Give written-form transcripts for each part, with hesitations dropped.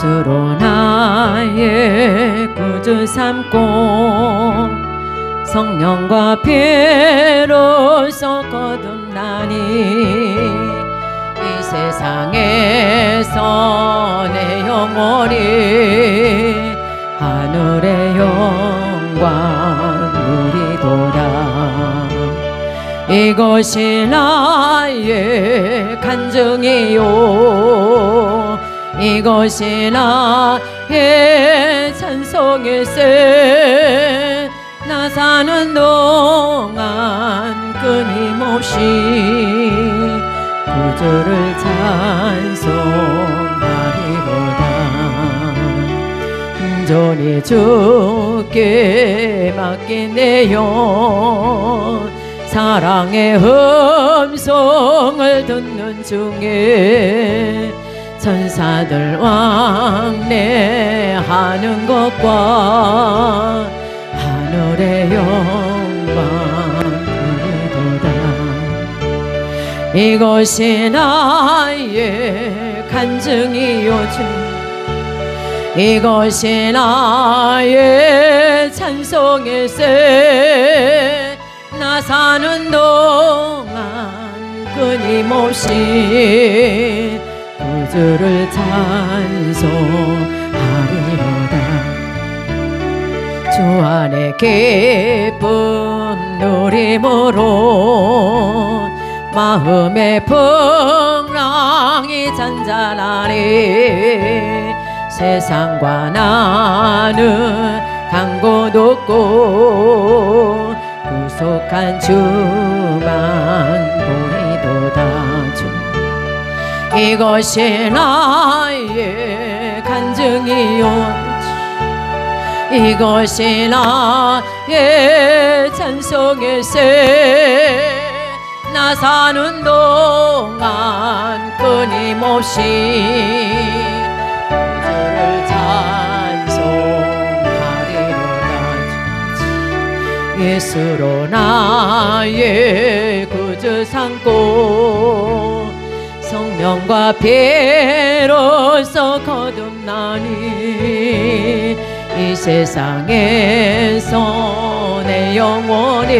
예수로 나의 구주 삼고 성령과 피로써 거듭나니 이 세상에서 내 영혼이 하늘의 영광 누리도다. 이것이 나의 간증이요 이것이 나의 찬송일세. 나 사는 동안 끊임없이 구주를 찬송하리로다. 온전히 주께 맡긴 내 영 사랑의 음성을 듣는 중에 천사들 왕래하는 것과 하늘의 영광 누리도다. 이것이 나의 간증이요 주 이것이 나의 찬송일세. 나 사는 동안 끊임없이 구주를 찬송하리로다. 주 안에 기쁨 누림으로 마음의 풍랑이 잔잔하니 세상과 나는 강고 높고 구속한 주만 보이도다. 이것이 나의 간증이요 이것이 나의 찬송일세. 나 사는 동안 끊임없이 구주를 찬송하리로다. 예수로 나의 구주 삼고 성령과 피로써 거듭나니 이 세상에서 내 영혼이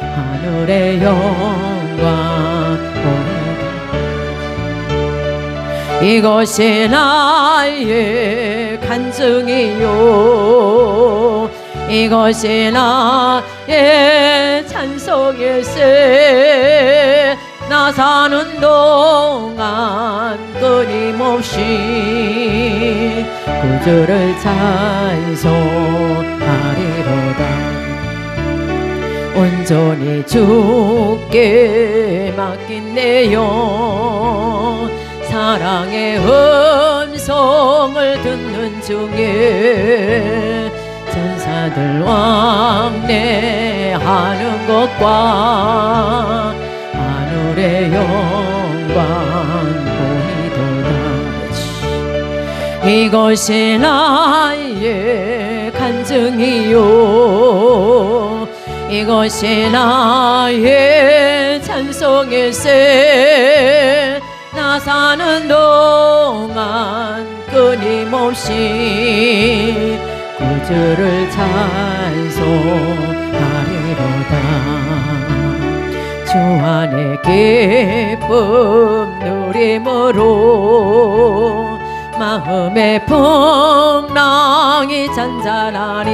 하늘의 영광 보이다. 이것이 나의 간증이요 이것이 나의 찬송일세. 나 사는 동안 끊임없이 구주를 찬송하리로다. 온전히 주께 맡긴 내 영 사랑의 음성을 듣는 중에 천사들 왕래하는 것과 하늘의 영광 보이도다. 이것이 나의 간증이요 이것이 나의 찬송일세. 나 사는 동안 끊임없이 구주를 찬송하리로다. 주 안에 기쁨 누림으로 마음의 풍랑이 잔잔하니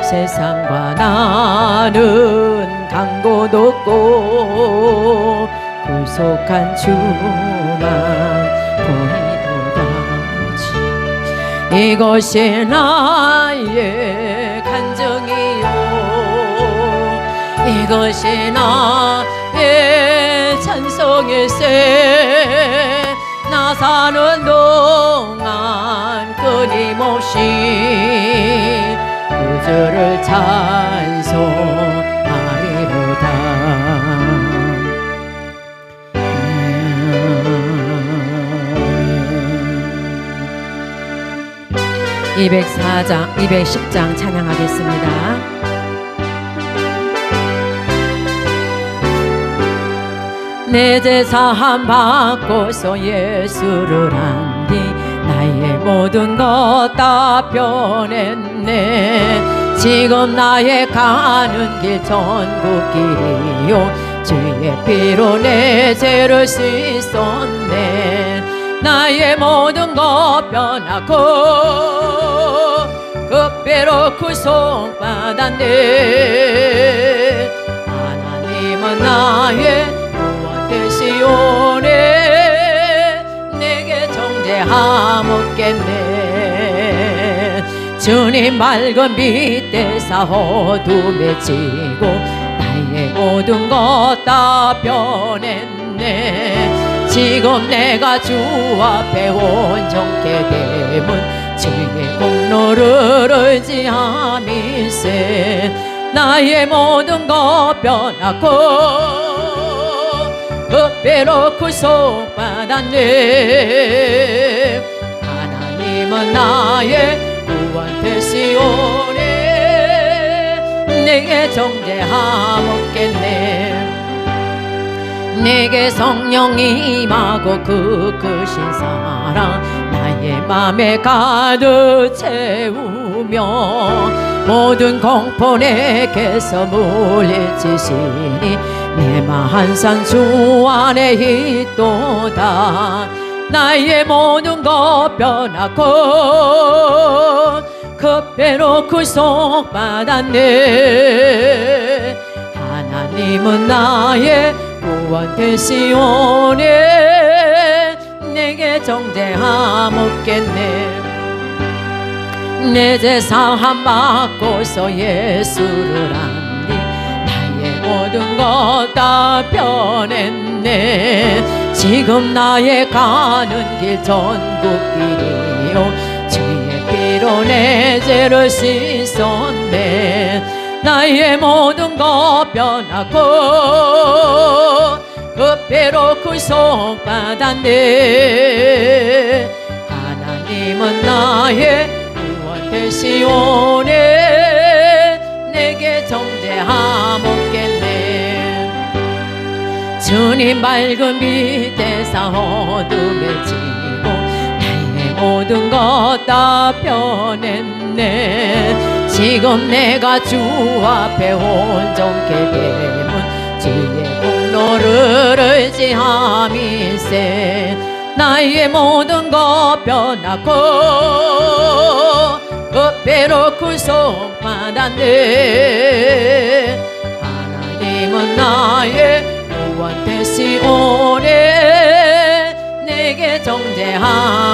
세상과 나는 강고 높고 구속한 주만 보이도다. 이것이 나의 간증이요 이것이 나의 찬송일세. 나 사는 동안 끊임없이 구주를 찬송하리로다. 204장, 210장 찬양하겠습니다. 내 제사함 받고서 예수를 안 뒤 나의 모든 것 다 변했네. 지금 나의 가는 길 천국길이요 주의 피로 내 죄를 씻었네. 나의 모든 것 변하고 그 배로 구속받았네. 하나님은 나의 구원 되시오네. 내게 정죄하묻겠네. 주님 맑은 빛에서 어둠에 지고 나의 모든 것 다 변했네. 지금 내가 주 앞에 온전케 되면 주의 공로를 의지함일세. 나의 모든 것 변하고 그 배로 구속받았네. 하나님은 나의 구원 되시오네. 내게 정죄하묻겠네. 내게 성령이 임하고 그 크신 사랑 나의 맘에 가득 채우며 모든 공포 내게서 물리치시니 내 마 한산 주 안에 있도다. 나의 모든 것 변하고 그 배로 구속받았네. 하나님은 나의 구원 되시오네. 내게 정죄하묻겠네. 내 제사함 받고서 예수를 안니 나의 모든 것 다 변했네. 지금 나의 가는 길 전국길이요 주의 피로 내 죄를 씻었네. 나의 모든 것 변하고 그 배로 구속받았네. 하나님은 나의 구원 되시오네. 내게 정죄하묻겠네. 주님 맑은 빛에서 어둠에 지고 나의 모든 것 다 변했네. 지금 내가 주 앞에 온전케 되면 주의 공로를 의지함일세. 나의 모든 것 변하고 그 배로 구속받았네. 하나님은 나의 구원 되시오네. 내게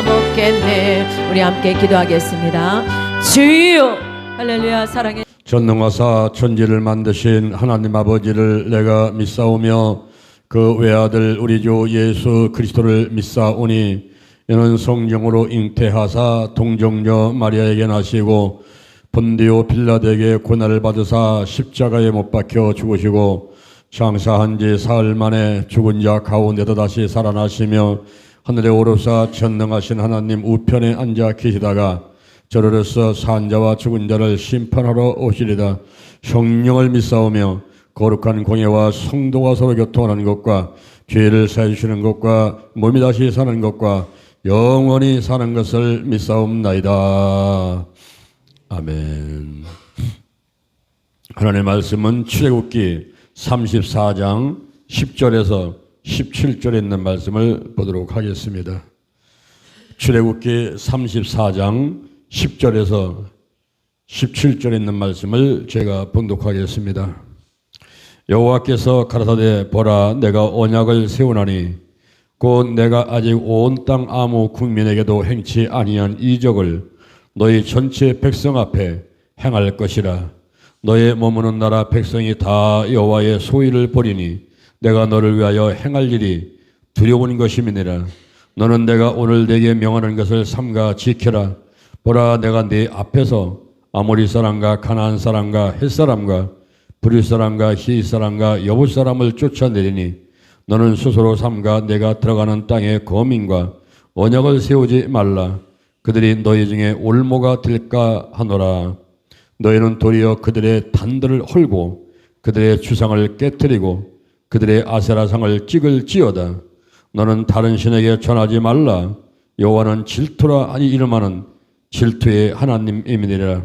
정죄하묻겠네. 우리 함께 기도하겠습니다. 주여 할렐루야. 사랑해 전능하사 천지를 만드신 하나님 아버지를 내가 믿사오며 그 외아들 우리 주 예수 그리스도를 믿사오니 이는 성령으로 잉태하사 동정녀 마리아에게 나시고 본디오 빌라드에게 고난을 받으사 십자가에 못 박혀 죽으시고 장사한 지 사흘 만에 죽은 자 가운데서 다시 살아나시며 하늘에 오르사 전능하신 하나님 우편에 앉아 계시다가 저로서 산 자와 죽은 자를 심판하러 오시리다. 성령을 믿사오며 거룩한 공예와 성도가 서로 교통하는 것과 죄를 사해주시는 것과 몸이 다시 사는 것과 영원히 사는 것을 믿사옵나이다. 아멘. 하나님의 말씀은 출애굽기 34장 10절에서 17절에 있는 말씀을 보도록 하겠습니다. 출애굽기 34장 10절에서 17절에 있는 말씀을 제가 봉독하겠습니다. 여호와께서 가라사대 보라 내가 언약을 세우나니 곧 내가 아직 온 땅 아무 국민에게도 행치 아니한 이적을 너희 전체 백성 앞에 행할 것이라. 너의 머무는 나라 백성이 다 여호와의 소위를 버리니 내가 너를 위하여 행할 일이 두려운 것임이니라. 너는 내가 오늘 네게 명하는 것을 삼가 지켜라. 보라 내가 네 앞에서 아모리 사람과 가나안 사람과 헷 사람과 브릿 사람과 히 사람과 여부 사람을 쫓아내리니 너는 스스로 삼가 내가 들어가는 땅의 거민과 언약을 세우지 말라. 그들이 너희 중에 올모가 될까 하노라. 너희는 도리어 그들의 단들을 헐고 그들의 주상을 깨뜨리고 그들의 아세라상을 찍을지어다. 너는 다른 신에게 전하지 말라. 여호와는 질투라 하니 이름하는 질투의 하나님이니라.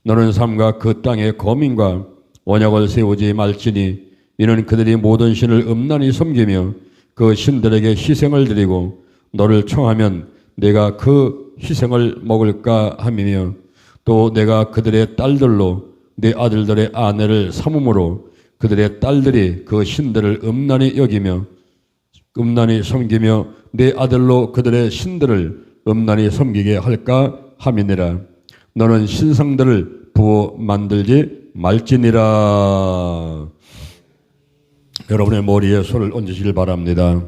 너는 삼가 그 땅의 거민과 언약을 세우지 말지니 이는 그들이 모든 신을 음란히 섬기며 그 신들에게 희생을 드리고 너를 청하면 내가 그 희생을 먹을까 함이며 또 내가 그들의 딸들로 내 아들들의 아내를 삼음으로 그들의 딸들이 그 신들을 음란히 여기며 음란히 섬기며 내 아들로 그들의 신들을 음란히 섬기게 할까 함이니라. 너는 신상들을 부어 만들지 말지니라. 여러분의 머리에 손을 얹으시길 바랍니다.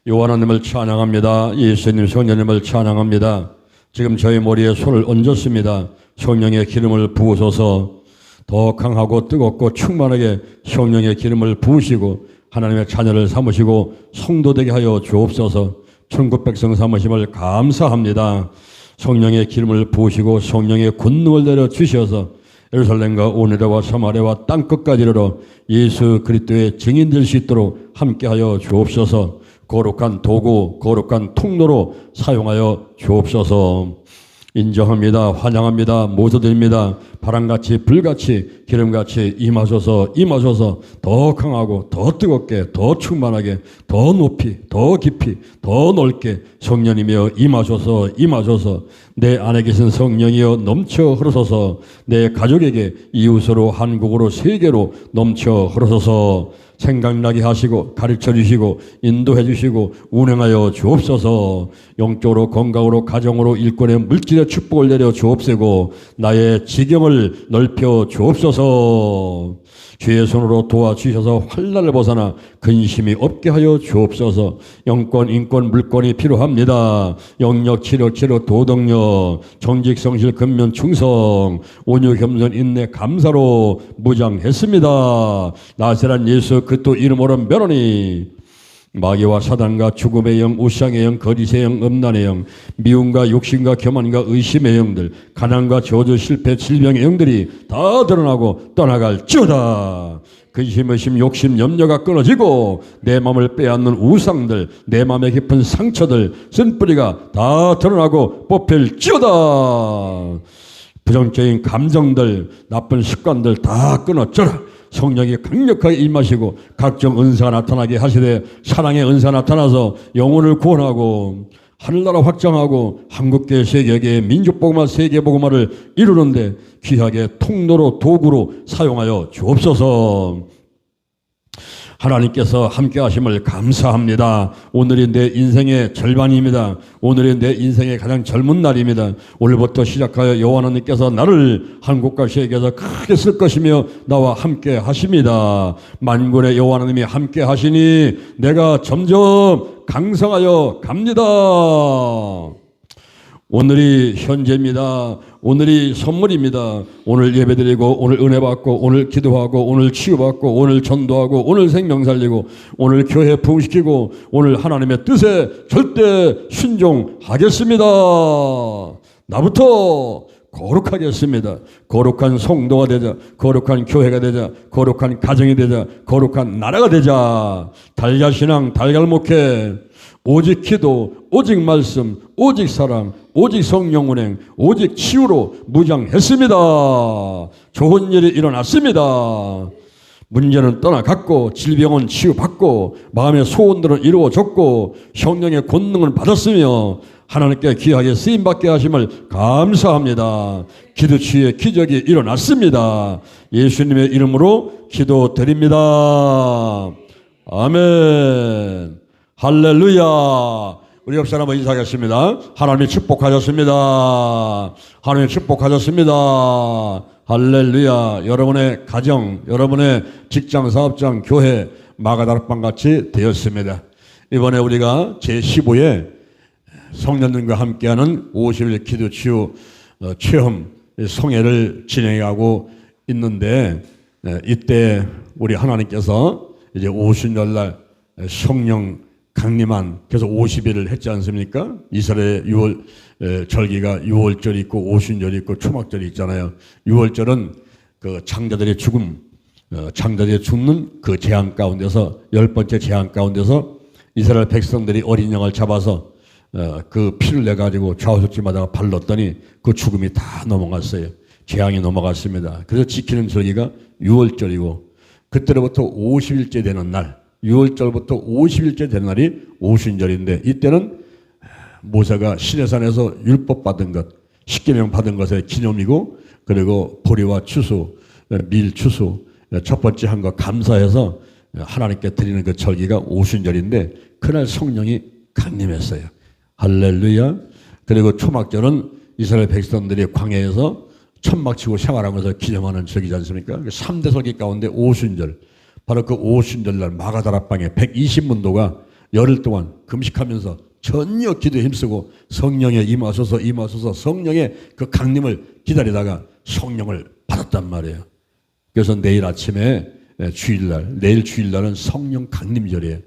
여호와 하나님을 찬양합니다. 예수님 성령님을 찬양합니다. 지금 저희 머리에 손을 얹었습니다. 성령의 기름을 부으소서. 더 강하고 뜨겁고 충만하게 성령의 기름을 부으시고 하나님의 자녀를 삼으시고 성도 되게 하여 주옵소서. 천국 백성 삼으심을 감사합니다. 성령의 기름을 부으시고 성령의 권능을 내려 주셔서 예루살렘과 오네다와 사마리아와 땅끝까지 이르러 예수 그리스도의 증인 될 수 있도록 함께하여 주옵소서. 거룩한 도구, 거룩한 통로로 사용하여 주옵소서. 인정합니다. 환영합니다. 모셔드립니다. 바람같이 불같이 기름같이 임하소서. 임하소서. 더 강하고 더 뜨겁게 더 충만하게 더 높이 더 깊이 더 넓게 성령이며 임하소서. 임하소서. 내 안에 계신 성령이여 넘쳐 흐르소서. 내 가족에게 이웃으로 한국으로 세계로 넘쳐 흐르소서. 생각나게 하시고 가르쳐 주시고 인도해 주시고 운행하여 주옵소서. 영적으로 건강으로 가정으로 일꾼의 물질의 축복을 내려 주옵세고 나의 지경을 넓혀 주옵소서. 주의 손으로 도와주셔서 환난을 벗어나 근심이 없게 하여 주옵소서. 영권, 인권, 물권이 필요합니다. 영력, 치력, 도덕력, 정직, 성실, 근면, 충성, 온유, 겸손, 인내, 감사로 무장했습니다. 나세란 예수 그리스도 이름으로 멸하니 마귀와 사단과 죽음의 영, 우상의 영, 거짓의 영, 음란의 영, 미움과 욕심과 교만과 의심의 영들, 가난과 저주, 실패, 질병의 영들이 다 드러나고 떠나갈지어다. 근심, 의심, 욕심, 염려가 끊어지고 내 마음을 빼앗는 우상들, 내 마음의 깊은 상처들, 쓴뿌리가 다 드러나고 뽑힐지어다. 부정적인 감정들, 나쁜 습관들 다 끊어져라. 성령이 강력하게 임하시고 각종 은사가 나타나게 하시되 사랑의 은사가 나타나서 영혼을 구원하고 하늘나라 확장하고 한국계 세계계 민족복음화 세계복음화를 이루는데 귀하게 통로로 도구로 사용하여 주옵소서. 하나님께서 함께 하심을 감사합니다. 오늘이 내 인생의 절반입니다. 오늘이 내 인생의 가장 젊은 날입니다. 오늘부터 시작하여 여호와 하나님께서 나를 한국과 세계에서 크게 쓸 것이며 나와 함께 하십니다. 만군의 여호와 하나님이 함께 하시니 내가 점점 강성하여 갑니다. 오늘이 현재입니다. 오늘이 선물입니다. 오늘 예배드리고 오늘 은혜 받고 오늘 기도하고 오늘 치유받고 오늘 전도하고 오늘 생명 살리고 오늘 교회 부흥시키고 오늘 하나님의 뜻에 절대 순종하겠습니다. 나부터 거룩하겠습니다. 거룩한 성도가 되자, 거룩한 교회가 되자, 거룩한 가정이 되자, 거룩한 나라가 되자. 달걀신앙, 달걀목회, 오직 기도, 오직 말씀, 오직 사랑, 오직 성령 운행, 오직 치유로 무장했습니다. 좋은 일이 일어났습니다. 문제는 떠나갔고 질병은 치유받고 마음의 소원들은 이루어졌고 성령의 권능을 받았으며 하나님께 귀하게 쓰임받게 하심을 감사합니다. 기도치유의 기적이 일어났습니다. 예수님의 이름으로 기도드립니다. 아멘. 할렐루야. 우리 옆 사람을 인사하겠습니다. 하나님 축복하셨습니다. 하나님 축복하셨습니다. 할렐루야. 여러분의 가정, 여러분의 직장, 사업장, 교회 마가다락방 같이 되었습니다. 이번에 우리가 제15회 성년들과 함께하는 50일 기도치유 체험 성회를 진행하고 있는데 이때 우리 하나님께서 이제 50년날 성령 강림한 그래서 50일을 했지 않습니까? 이스라엘 6월 절기가 6월절이 있고 오순절이 있고 초막절이 있잖아요. 6월절은 그 장자들의 죽음, 장자들이 죽는 그 재앙 가운데서 10번째 재앙 가운데서 이스라엘 백성들이 어린 양을 잡아서 그 피를 내가지고 좌우석지마다 발랐더니 그 죽음이 다 넘어갔어요. 재앙이 넘어갔습니다. 그래서 지키는 절기가 6월절이고 그때로부터 50일째 되는 날 6월절부터 50일째 되는 날이 오순절인데 이때는 모세가 시내산에서 율법 받은 것 십계명 받은 것의 기념이고 그리고 보리와 추수 밀 추수 첫 번째 한 거 감사해서 하나님께 드리는 그 절기가 오순절인데 그날 성령이 강림했어요. 할렐루야. 그리고 초막절은 이스라엘 백성들이 광야에서 천막 치고 생활하면서 기념하는 절기지 않습니까? 3대 절기 가운데 오순절 바로 그 오순절날 마가다락방에 120문도가 열흘 동안 금식하면서 전혀 기도에 힘쓰고 성령에 임하소서 성령의 그 강림을 기다리다가 성령을 받았단 말이에요. 그래서 내일 아침에 주일날 내일 주일날은 성령 강림절이에요.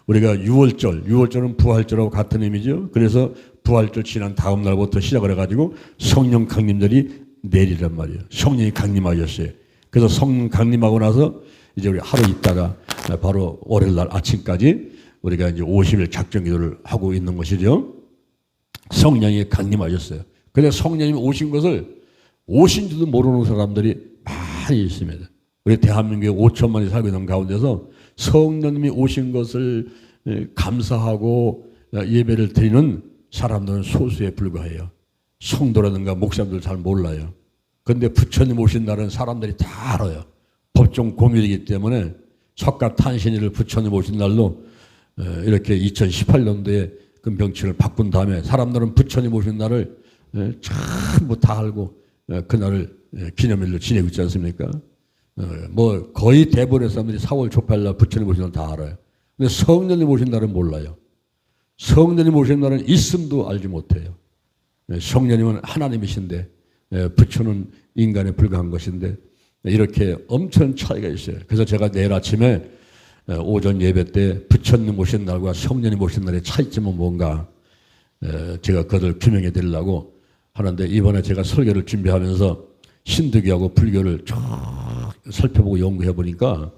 우리가 6월절은 부활절하고 같은 의미죠. 그래서 부활절 지난 다음 날부터 시작을 해가지고 성령 강림절이 내일이란 말이에요. 성령이 강림하셨어요. 그래서 성령 강림하고 나서 이제 우리 하루 있다가 바로 월요일날 아침까지 우리가 이제 50일 작정 기도를 하고 있는 것이죠. 성령이 강림하셨어요. 근데 성령님이 오신 것을 오신 줄도 모르는 사람들이 많이 있습니다. 우리 대한민국에 5천만이 살고 있는 가운데서 성령님이 오신 것을 감사하고 예배를 드리는 사람들은 소수에 불과해요. 성도라든가 목사님들 잘 몰라요. 그런데 부처님 오신 날은 사람들이 다 알아요. 법정 공휴일이기 때문에 석가탄신일을 부처님 오신 날로 이렇게 2018년도에 그 명칭을 바꾼 다음에 사람들은 부처님 오신 날을 전부 다 알고 그날을 기념일로 지내고 있지 않습니까? 뭐 거의 대부분의 사람들이 4월 초팔날 부처님 오신 날 다 알아요. 근데 성령님 오신 날은 몰라요. 성령님 오신 날은 있음도 알지 못해요. 성령님은 하나님이신데 부처는 인간에 불과한 것인데 이렇게 엄청난 차이가 있어요. 그래서 제가 내일 아침에 오전 예배 때 부처님 오신 날과 성령님 오신 날의 차이점은 뭔가 제가 그것을 규명해 드리려고 하는데 이번에 제가 설교를 준비하면서 신두교하고 불교를 쭉 살펴보고 연구해 보니까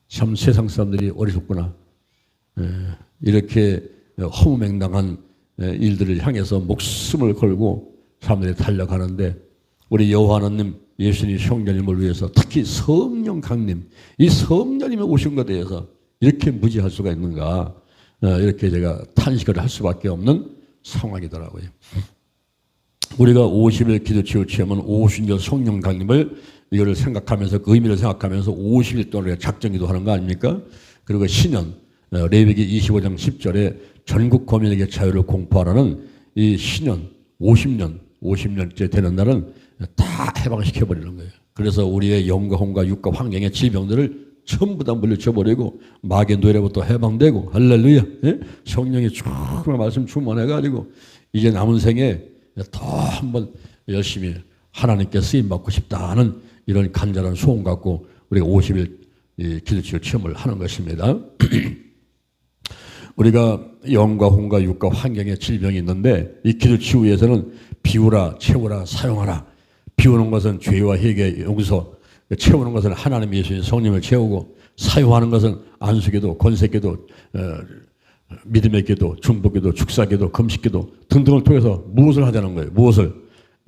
참 세상 사람들이 어리석구나. 이렇게 허무맹랑한 일들을 향해서 목숨을 걸고 사람들이 달려가는데 우리 여호와 하나님 예수님 성령님을 위해서 특히 성령 강림 이 성령님이 오신 것에 대해서 이렇게 무지할 수가 있는가 이렇게 제가 탄식을 할 수밖에 없는 상황이더라고요. 우리가 50일 기도치유 체험은 오순절 성령 강림을 이거를 생각하면서 그 의미를 생각하면서 50일 동안 우리가 작정기도 하는 거 아닙니까? 그리고 신년 레위기 25장 10절에 전국 거민에게 자유를 공포하라는 이 신년 50년째 되는 날은 다 해방시켜버리는 거예요. 그래서 우리의 영과 혼과 육과 환경의 질병들을 전부 다 물리쳐버리고 마귀의 노예로부터 해방되고 할렐루야. 예? 성령이 충만한 말씀 충만해가지고 이제 남은 생에 더 한번 열심히 하나님께 쓰임받고 싶다는 이런 간절한 소원 갖고 우리가 50일 기도치유 체험을 하는 것입니다. 우리가 영과 혼과 육과 환경의 질병이 있는데 이 기도치유에서는 비우라, 채우라, 사용하라. 비우는 것은 죄와 회개, 용서, 채우는 것은 하나님 예수님 성령을 채우고 사용하는 것은 안수기도, 권세기도, 믿음의 기도, 중보기도, 축사기도, 금식기도 등등을 통해서 무엇을 하자는 거예요? 무엇을?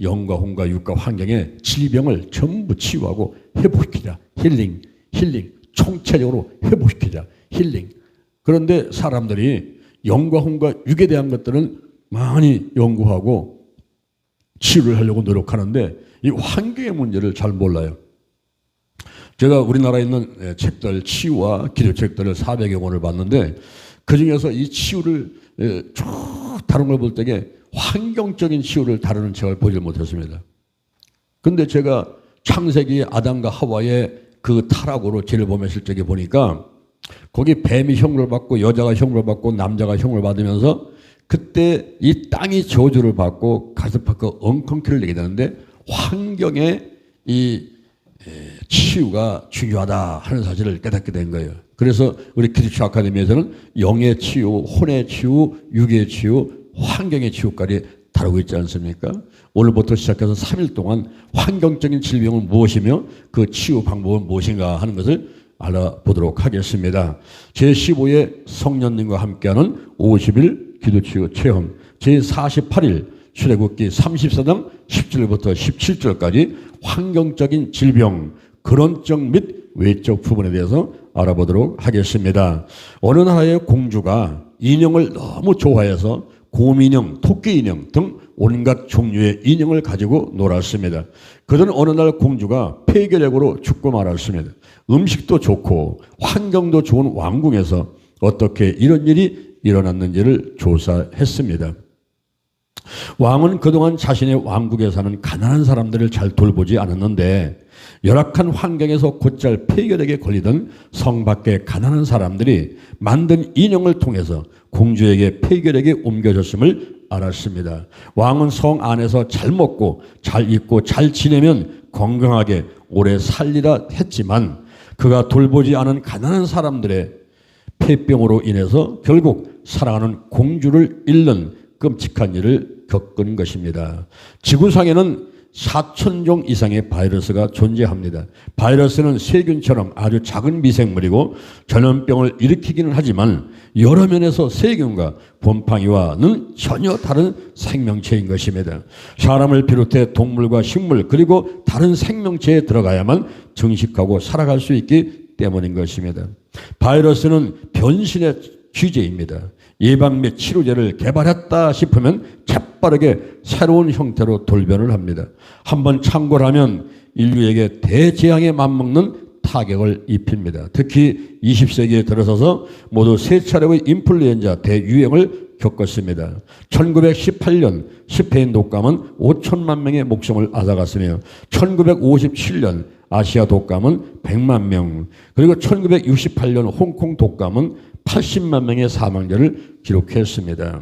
영과 혼과 육과 환경의 질병을 전부 치유하고 회복시키자. 힐링, 총체적으로 회복시키자. 힐링. 그런데 사람들이 영과 혼과 육에 대한 것들은 많이 연구하고 치유를 하려고 노력하는데 이 환경의 문제를 잘 몰라요. 제가 우리나라에 있는 책들, 치유와 기도책들을 400여 권을 봤는데 그중에서 이 치유를 쭉 다른 걸 볼 때에 환경적인 치유를 다루는 책을 보지 못했습니다. 근데 제가 창세기 아담과 하와의 그 타락으로 죄를 범했을 적에 보니까 거기 뱀이 형벌을 받고 여자가 형벌을 받고 남자가 형벌을 받으면서 그때 이 땅이 저주를 받고 가슴팍고 엉겅퀴를 내게 되는데 환경의 이 치유가 중요하다 하는 사실을 깨닫게 된 거예요. 그래서 우리 기도치유 아카데미에서는 영의 치유, 혼의 치유, 육의 치유, 환경의 치유까지 다루고 있지 않습니까? 오늘부터 시작해서 3일 동안 환경적인 질병은 무엇이며 그 치유 방법은 무엇인가 하는 것을 알아보도록 하겠습니다. 제15회 성년님과 함께하는 50일 기도치유 체험, 제48일 출애굽기 34장 10절부터 17절까지 환경적인 질병, 근원적 및 외적 부분에 대해서 알아보도록 하겠습니다. 어느 나라의 공주가 인형을 너무 좋아해서 곰인형, 토끼인형 등 온갖 종류의 인형을 가지고 놀았습니다. 그러던 어느 날 공주가 폐결핵으로 죽고 말았습니다. 음식도 좋고 환경도 좋은 왕궁에서 어떻게 이런 일이 일어났는지를 조사했습니다. 왕은 그동안 자신의 왕국에 사는 가난한 사람들을 잘 돌보지 않았는데 열악한 환경에서 곧잘 폐결핵에 걸리던 성 밖의 가난한 사람들이 만든 인형을 통해서 공주에게 폐결핵이 옮겨졌음을 알았습니다. 왕은 성 안에서 잘 먹고 잘 입고 잘 지내면 건강하게 오래 살리라 했지만 그가 돌보지 않은 가난한 사람들의 폐병으로 인해서 결국 사랑하는 공주를 잃는 끔찍한 일을 겪은 것입니다. 지구상에는 4,000종 이상의 바이러스가 존재합니다. 바이러스는 세균처럼 아주 작은 미생물이고 전염병을 일으키기는 하지만 여러 면에서 세균과 곰팡이와는 전혀 다른 생명체인 것입니다. 사람을 비롯해 동물과 식물 그리고 다른 생명체에 들어가야만 증식하고 살아갈 수 있기 때문인 것입니다. 바이러스는 변신의 귀재입니다. 예방 및 치료제를 개발했다 싶으면 재빠르게 새로운 형태로 돌변을 합니다. 한번 창궐하면 인류에게 대재앙에 맞먹는 타격을 입힙니다. 특히 20세기에 들어서서 모두 세 차례의 인플루엔자 대유행을 겪었습니다. 1918년 스페인 독감은 5천만 명의 목숨을 앗아갔으며 1957년 아시아 독감은 100만 명, 그리고 1968년 홍콩 독감은 80만 명의 사망자를 기록했습니다.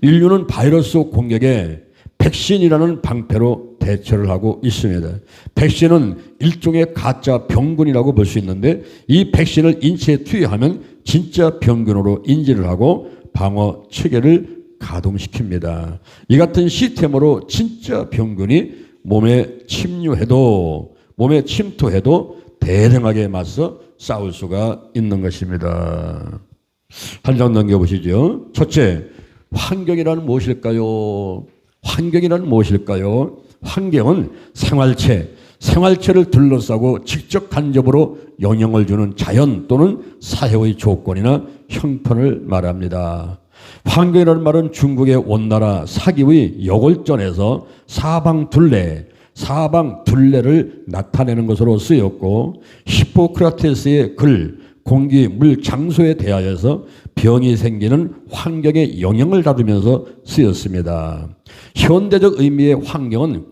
인류는 바이러스 공격에 백신이라는 방패로 대처를 하고 있습니다. 백신은 일종의 가짜 병균이라고 볼 수 있는데 이 백신을 인체에 투여하면 진짜 병균으로 인지를 하고 방어 체계를 가동시킵니다. 이 같은 시스템으로 진짜 병균이 몸에 침투해도 대등하게 맞서 싸울 수가 있는 것입니다. 한 장 넘겨보시죠. 첫째, 환경이란 무엇일까요? 환경이란 무엇일까요? 환경은 생활체를 둘러싸고 직접 간접으로 영향을 주는 자연 또는 사회의 조건이나 형편을 말합니다. 환경이라는 말은 중국의 원나라 사기의 여골전에서 사방둘레를 나타내는 것으로 쓰였고 히포크라테스의 글 공기, 물, 장소에 대하여서 병이 생기는 환경의 영향을 다루면서 쓰였습니다. 현대적 의미의 환경은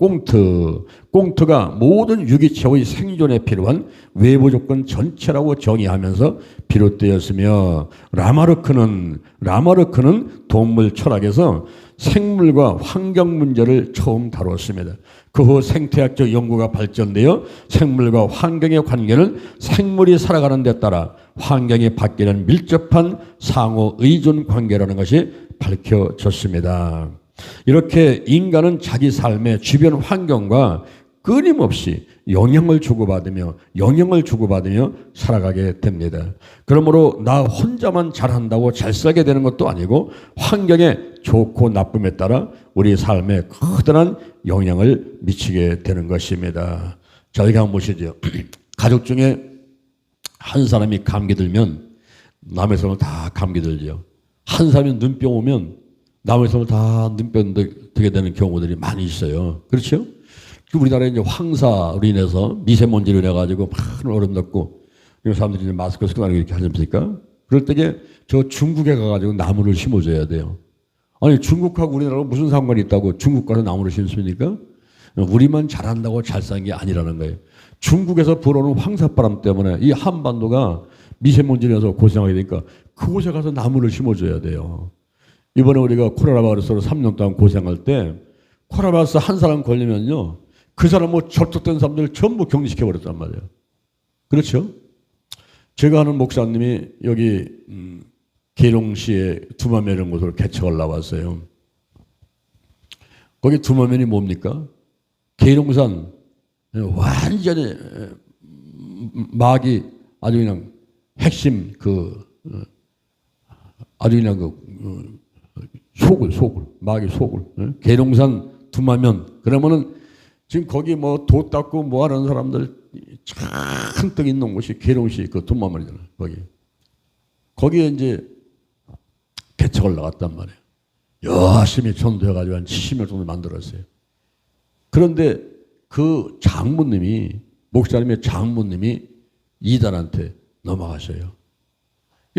꽁트가 모든 유기체의 생존에 필요한 외부 조건 전체라고 정의하면서 비롯되었으며 라마르크는 동물 철학에서 생물과 환경 문제를 처음 다뤘습니다. 그 후 생태학적 연구가 발전되어 생물과 환경의 관계는 생물이 살아가는 데 따라 환경이 바뀌는 밀접한 상호 의존 관계라는 것이 밝혀졌습니다. 이렇게 인간은 자기 삶의 주변 환경과 끊임없이 영향을 주고받으며 살아가게 됩니다. 그러므로 나 혼자만 잘한다고 잘 살게 되는 것도 아니고 환경의 좋고 나쁨에 따라 우리 삶에 커다란 영향을 미치게 되는 것입니다. 자, 여기 한번 보시죠. 가족 중에 한 사람이 감기 들면 남의 사람은 다 감기 들죠. 한 사람이 눈병 오면 남의 사람은 다 눈병 들게 되는 경우들이 많이 있어요. 그렇죠? 우리나라에 이제 황사로 인해서 미세먼지로 인해 가지고 많은 얼음 넣고 이런 사람들이 이제 마스크 쓰고 다니고 이렇게 하지 않습니까? 그럴 때에 저 중국에 가가지고 나무를 심어줘야 돼요. 아니 중국하고 우리나라가 무슨 상관이 있다고 중국 가서 나무를 심습니까? 우리만 잘한다고 잘 사는 게 아니라는 거예요. 중국에서 불어오는 황사바람 때문에 이 한반도가 미세먼지로 인해서 고생하게 되니까 그곳에 가서 나무를 심어줘야 돼요. 이번에 우리가 코로나 바이러스로 3년 동안 고생할 때 코로나 바이러스 한 사람 걸리면요. 그 사람 접촉된 사람들 전부 격리시켜버렸단 말이에요. 그렇죠? 제가 아는 목사님이 여기 계룡시의 두마매 이런 곳으로 개척을 나왔어요. 거기 두마면이 뭡니까? 계룡산 완전히 마귀 아주 그냥 핵심 아주 그냥 속을 마귀 속을 계룡산 두마면 그러면은 지금 거기 뭐 도 닦고 뭐 하는 사람들 잔뜩 있는 곳이 계룡시 그 두마면이잖아요. 거기에 이제 개척을 나갔단 말이에요. 열심히 전도해가지고 한 70명 정도 만들었어요. 그런데 그 장모님이 목사님의 장모님이 이단한테 넘어가셔요.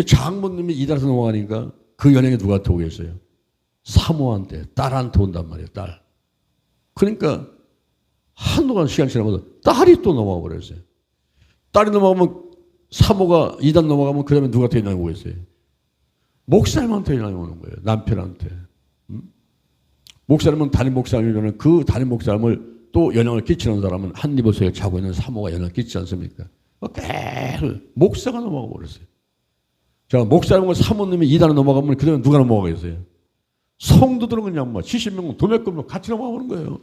장모님이 이단한테 넘어가니까 그 연예인이 누구한테 오겠어요? 사모한테 딸한테 온단 말이에요. 딸. 그러니까 한동안 시간 지나면서 딸이 또 넘어가 버렸어요. 딸이 넘어가면 사모가 이단 넘어가면 그 다음에 누구한테 연락이 오겠어요? 목사님한테 연락이 오는 거예요. 남편한테. 목사님은 담임 목사님이면 그 담임 목사님을 또 영향을 끼치는 사람은 한 입을 속에 자고 있는 사모가 영향을 끼치지 않습니까? 계속 목사가 넘어가 버렸어요. 자, 목사님과 사모님이 이단에 넘어가면 그 다음에 누가 넘어가겠어요? 성도들은 그냥 뭐 70명 도매금으로 같이 넘어가 버는 거예요.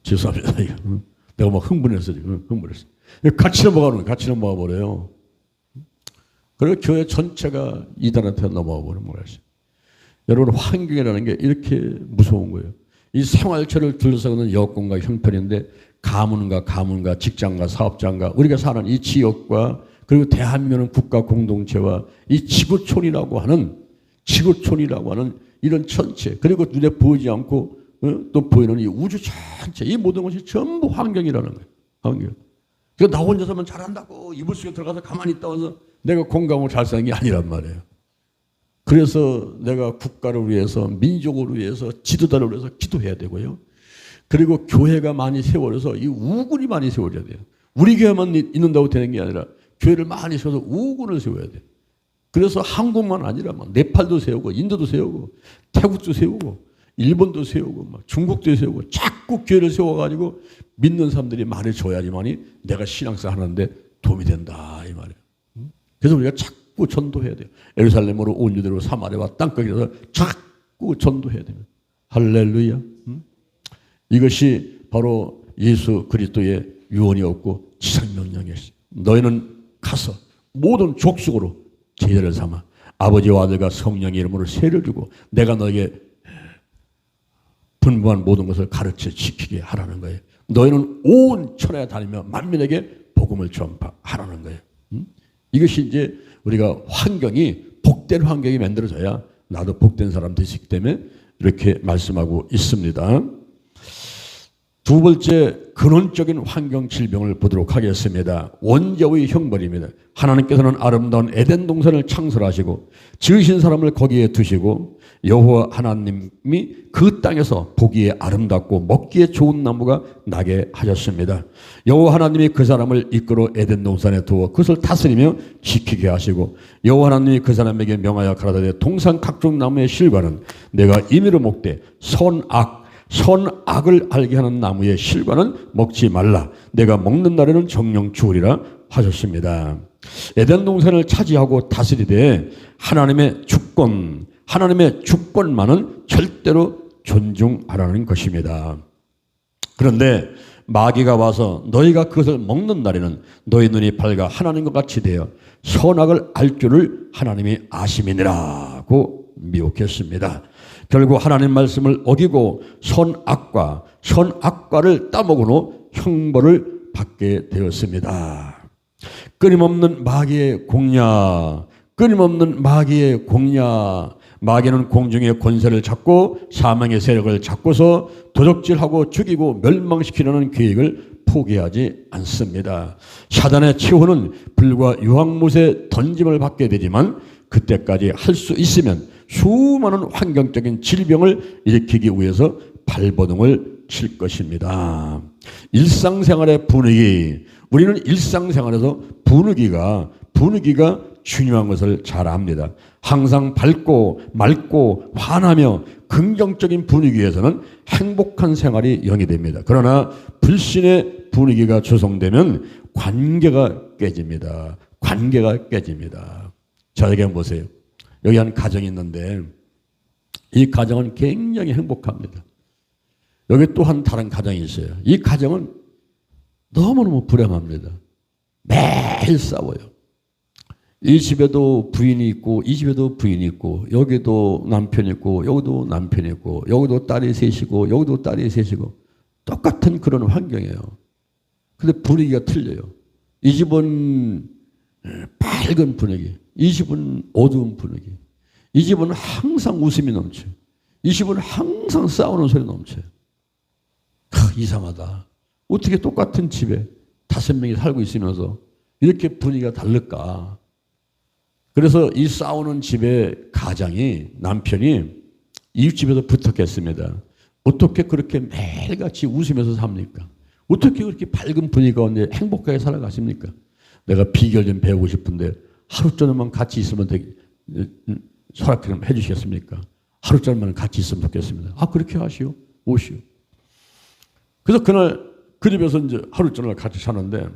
죄송합니다. 내가 막 흥분했어 지금. 흥분했어. 같이 넘어가는 거예요. 같이 넘어가 버려요. 그리고 교회 전체가 이단한테 넘어가 버리는 거예요. 여러분 환경이라는 게 이렇게 무서운 거예요. 이 생활처를 둘러싸고는 여건과 형편인데 가문과 직장과 사업장과 우리가 사는 이 지역과 그리고 대한민국은 국가 공동체와 이 지구촌이라고 하는 이런 전체 그리고 눈에 보이지 않고 또 보이는 이 우주 전체 이 모든 것이 전부 환경이라는 거예요. 환경. 그러니까 나 혼자서만 잘한다고 이불 속에 들어가서 가만히 있다 와서 내가 공감을 잘 사는 게 아니란 말이에요. 그래서 내가 국가를 위해서 민족을 위해서 지도자를 위해서 기도해야 되고요. 그리고 교회가 많이 세워져서 이 우군이 많이 세워져야 돼요. 우리 교회만 있는다고 되는 게 아니라 교회를 많이 세워서 우군을 세워야 돼요. 그래서 한국만 아니라 막 네팔도 세우고 인도도 세우고 태국도 세우고 일본도 세우고 막 중국도 세우고 자꾸 교회를 세워가지고 믿는 사람들이 많이 줘야지만이 내가 신앙생활 하는데 도움이 된다 이 말이에요. 그래서 우리가 자꾸 전도해야 돼요. 예루살렘으로 온 유대로 사마리아와 땅끝에서 자꾸 전도해야 됩니다. 할렐루야. 이것이 바로 예수 그리스도의 유언이었고 지상명령이었어요. 너희는 가서 모든 족속으로 제자를 삼아 아버지와 아들과 성령의 이름으로 세를 주고 내가 너에게 분부한 모든 것을 가르쳐 지키게 하라는 거예요. 너희는 온 천하에 다니며 만민에게 복음을 전파하라는 거예요. 이것이 이제 우리가 환경이 복된 환경이 만들어져야 나도 복된 사람 되시기 때문에 이렇게 말씀하고 있습니다. 두 번째 근원적인 환경 질병을 보도록 하겠습니다. 원죄의 형벌입니다. 하나님께서는 아름다운 에덴 동산을 창설하시고 지으신 사람을 거기에 두시고 여호와 하나님이 그 땅에서 보기에 아름답고 먹기에 좋은 나무가 나게 하셨습니다. 여호와 하나님이 그 사람을 이끌어 에덴 동산에 두어 그것을 다스리며 지키게 하시고 여호와 하나님이 그 사람에게 명하여 가라사대 동산 각종 나무의 실과는 내가 임의로 먹되 선악을 알게 하는 나무의 실과는 먹지 말라. 내가 먹는 날에는 정령 죽으리라 하셨습니다. 에덴 동산을 차지하고 다스리되 하나님의 주권만은 절대로 존중하라는 것입니다. 그런데 마귀가 와서 너희가 그것을 먹는 날에는 너희 눈이 밝아 하나님과 같이 되어 선악을 알 줄을 하나님이 아심이니라고 미혹했습니다. 결국 하나님 말씀을 어기고 선악과를 따먹은 후 형벌을 받게 되었습니다. 끊임없는 마귀의 공략. 마귀는 공중의 권세를 잡고 사망의 세력을 잡고서 도적질하고 죽이고 멸망시키려는 계획을 포기하지 않습니다. 사단의 치호는 불과 유황못에 던짐을 받게 되지만 그때까지 할 수 있으면 수많은 환경적인 질병을 일으키기 위해서 발버둥을 칠 것입니다. 일상생활의 분위기. 우리는 일상생활에서 분위기가 중요한 것을 잘 압니다. 항상 밝고 맑고 환하며 긍정적인 분위기에서는 행복한 생활이 영위됩니다. 그러나 불신의 분위기가 조성되면 관계가 깨집니다. 저에게 보세요. 여기 한 가정이 있는데 이 가정은 굉장히 행복합니다. 여기 또한 다른 가정이 있어요. 이 가정은 너무너무 불행합니다. 매일 싸워요. 이 집에도 부인이 있고 이 집에도 부인이 있고 여기도 남편이 있고 여기도 남편이 있고 여기도 딸이 셋이고 여기도 딸이 셋이고 똑같은 그런 환경이에요. 근데 분위기가 틀려요. 이 집은 밝은 분위기, 이 집은 어두운 분위기. 이 집은 항상 웃음이 넘쳐요. 이 집은 항상 싸우는 소리 넘쳐요. 이상하다. 어떻게 똑같은 집에 5명이 살고 있으면서 이렇게 분위기가 다를까? 그래서 이 싸우는 집의 가장이, 남편이 이웃집에서 부탁했습니다. 어떻게 그렇게 매일같이 웃으면서 삽니까? 어떻게 그렇게 밝은 분위기 가운데 행복하게 살아가십니까? 내가 비결 좀 배우고 싶은데 하루 종일만 같이 있으면 되게 허락 좀 해주시겠습니까? 하루 종일만 같이 있으면 좋겠습니다. 아, 그렇게 하시오. 오시오. 그래서 그날 그 집에서 이제 하루 종일 같이 사는데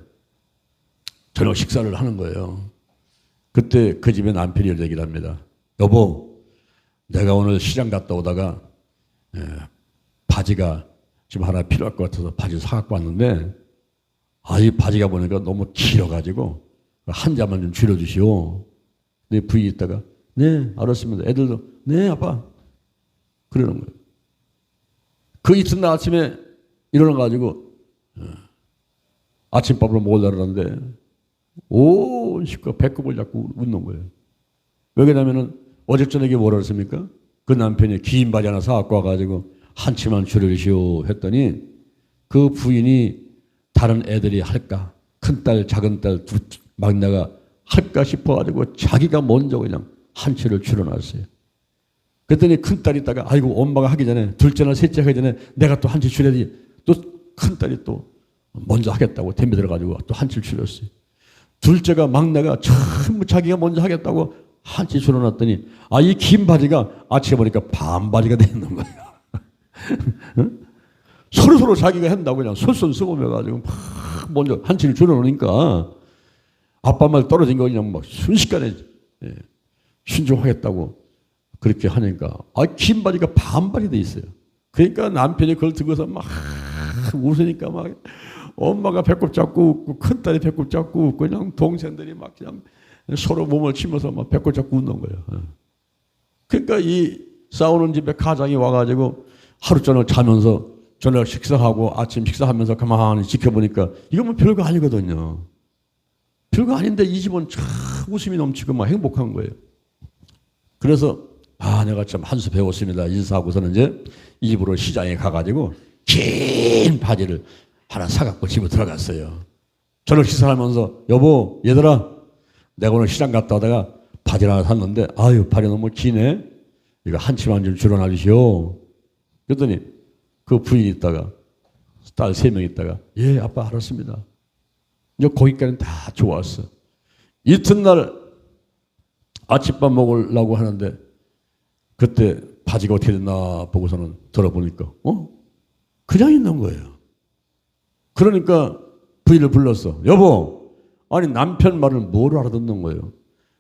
저녁 식사를 하는 거예요. 그때 그 집에 남편이 이렇게 얘기를 합니다. 여보, 내가 오늘 시장 갔다 오다가 바지가 좀 하나 필요할 것 같아서 바지 사갖고 왔는데 이 바지가 보니까 너무 길어가지고 한 자만 좀 줄여주시오. 내 부인이 있다가 네, 알았습니다. 애들도 네, 아빠. 그러는 거예요. 그 이튿날 아침에 일어나가지고 아침밥을 먹으려고 하는데 온 식구가 배꼽을 잡고 웃는 거예요. 왜 그러냐면은 어제 저녁에 뭐라 그랬습니까? 그 남편이 긴 바지 하나 사갖고 와가지고 한 치만 줄여주시오 했더니 그 부인이 다른 애들이 할까? 큰딸, 작은딸, 막내가 할까 싶어가지고 자기가 먼저 그냥 한 치를 줄여놨어요. 그랬더니 큰딸이 있다가 아이고 엄마가 하기 전에 둘째나 셋째 하기 전에 내가 또 한 치 줄여야지. 또 큰딸이 또 먼저 하겠다고 덤벼 들어가지고 또 한 치를 줄였어요. 둘째가 막내가 전부 자기가 먼저 하겠다고 한 치 줄여놨더니 이 긴 바지가 아침에 보니까 반바지가 돼 있는 거예요. 서로 자기가 한다고 그냥 솔선수범해가지고 막 먼저 한 치를 줄여놓으니까 아빠 말 떨어진 거 그냥 막 순식간에 순종하겠다고 그렇게 하니까 긴 바지가 반바지 돼 있어요. 그러니까 남편이 그걸 듣고서 막 웃으니까 막 엄마가 배꼽 잡고 웃고 큰딸이 배꼽 잡고 웃고 그냥 동생들이 막 그냥 서로 몸을 치면서 막 배꼽 잡고 웃는 거예요. 그러니까 이 싸우는 집에 가장이 와가지고 하루 종일 자면서 저녁 식사하고 아침 식사하면서 가만히 지켜보니까 이건 뭐 별거 아니거든요. 별거 아닌데 이 집은 참 웃음이 넘치고 막 행복한 거예요. 그래서 내가 참 한 수 배웠습니다. 인사하고서는 이제 일부러 시장에 가가지고 긴 바지를 하나 사갖고 집에 들어갔어요. 저녁 식사하면서 여보, 얘들아, 내가 오늘 시장 갔다 오다가 바지를 하나 샀는데 바지 너무 기네. 이거 한 치만 좀 줄여놔 주시오. 그랬더니 그 부인이 있다가 딸 3명 있다가 예, 아빠 알았습니다. 이제 거기까지는 다 좋았어. 이튿날 아침밥 먹으려고 하는데 그때 바지가 어떻게 됐나 보고서는 들어보니까 그냥 있는 거예요. 그러니까 부인을 불렀어. 여보, 아니 남편 말을 뭐로 알아듣는 거예요?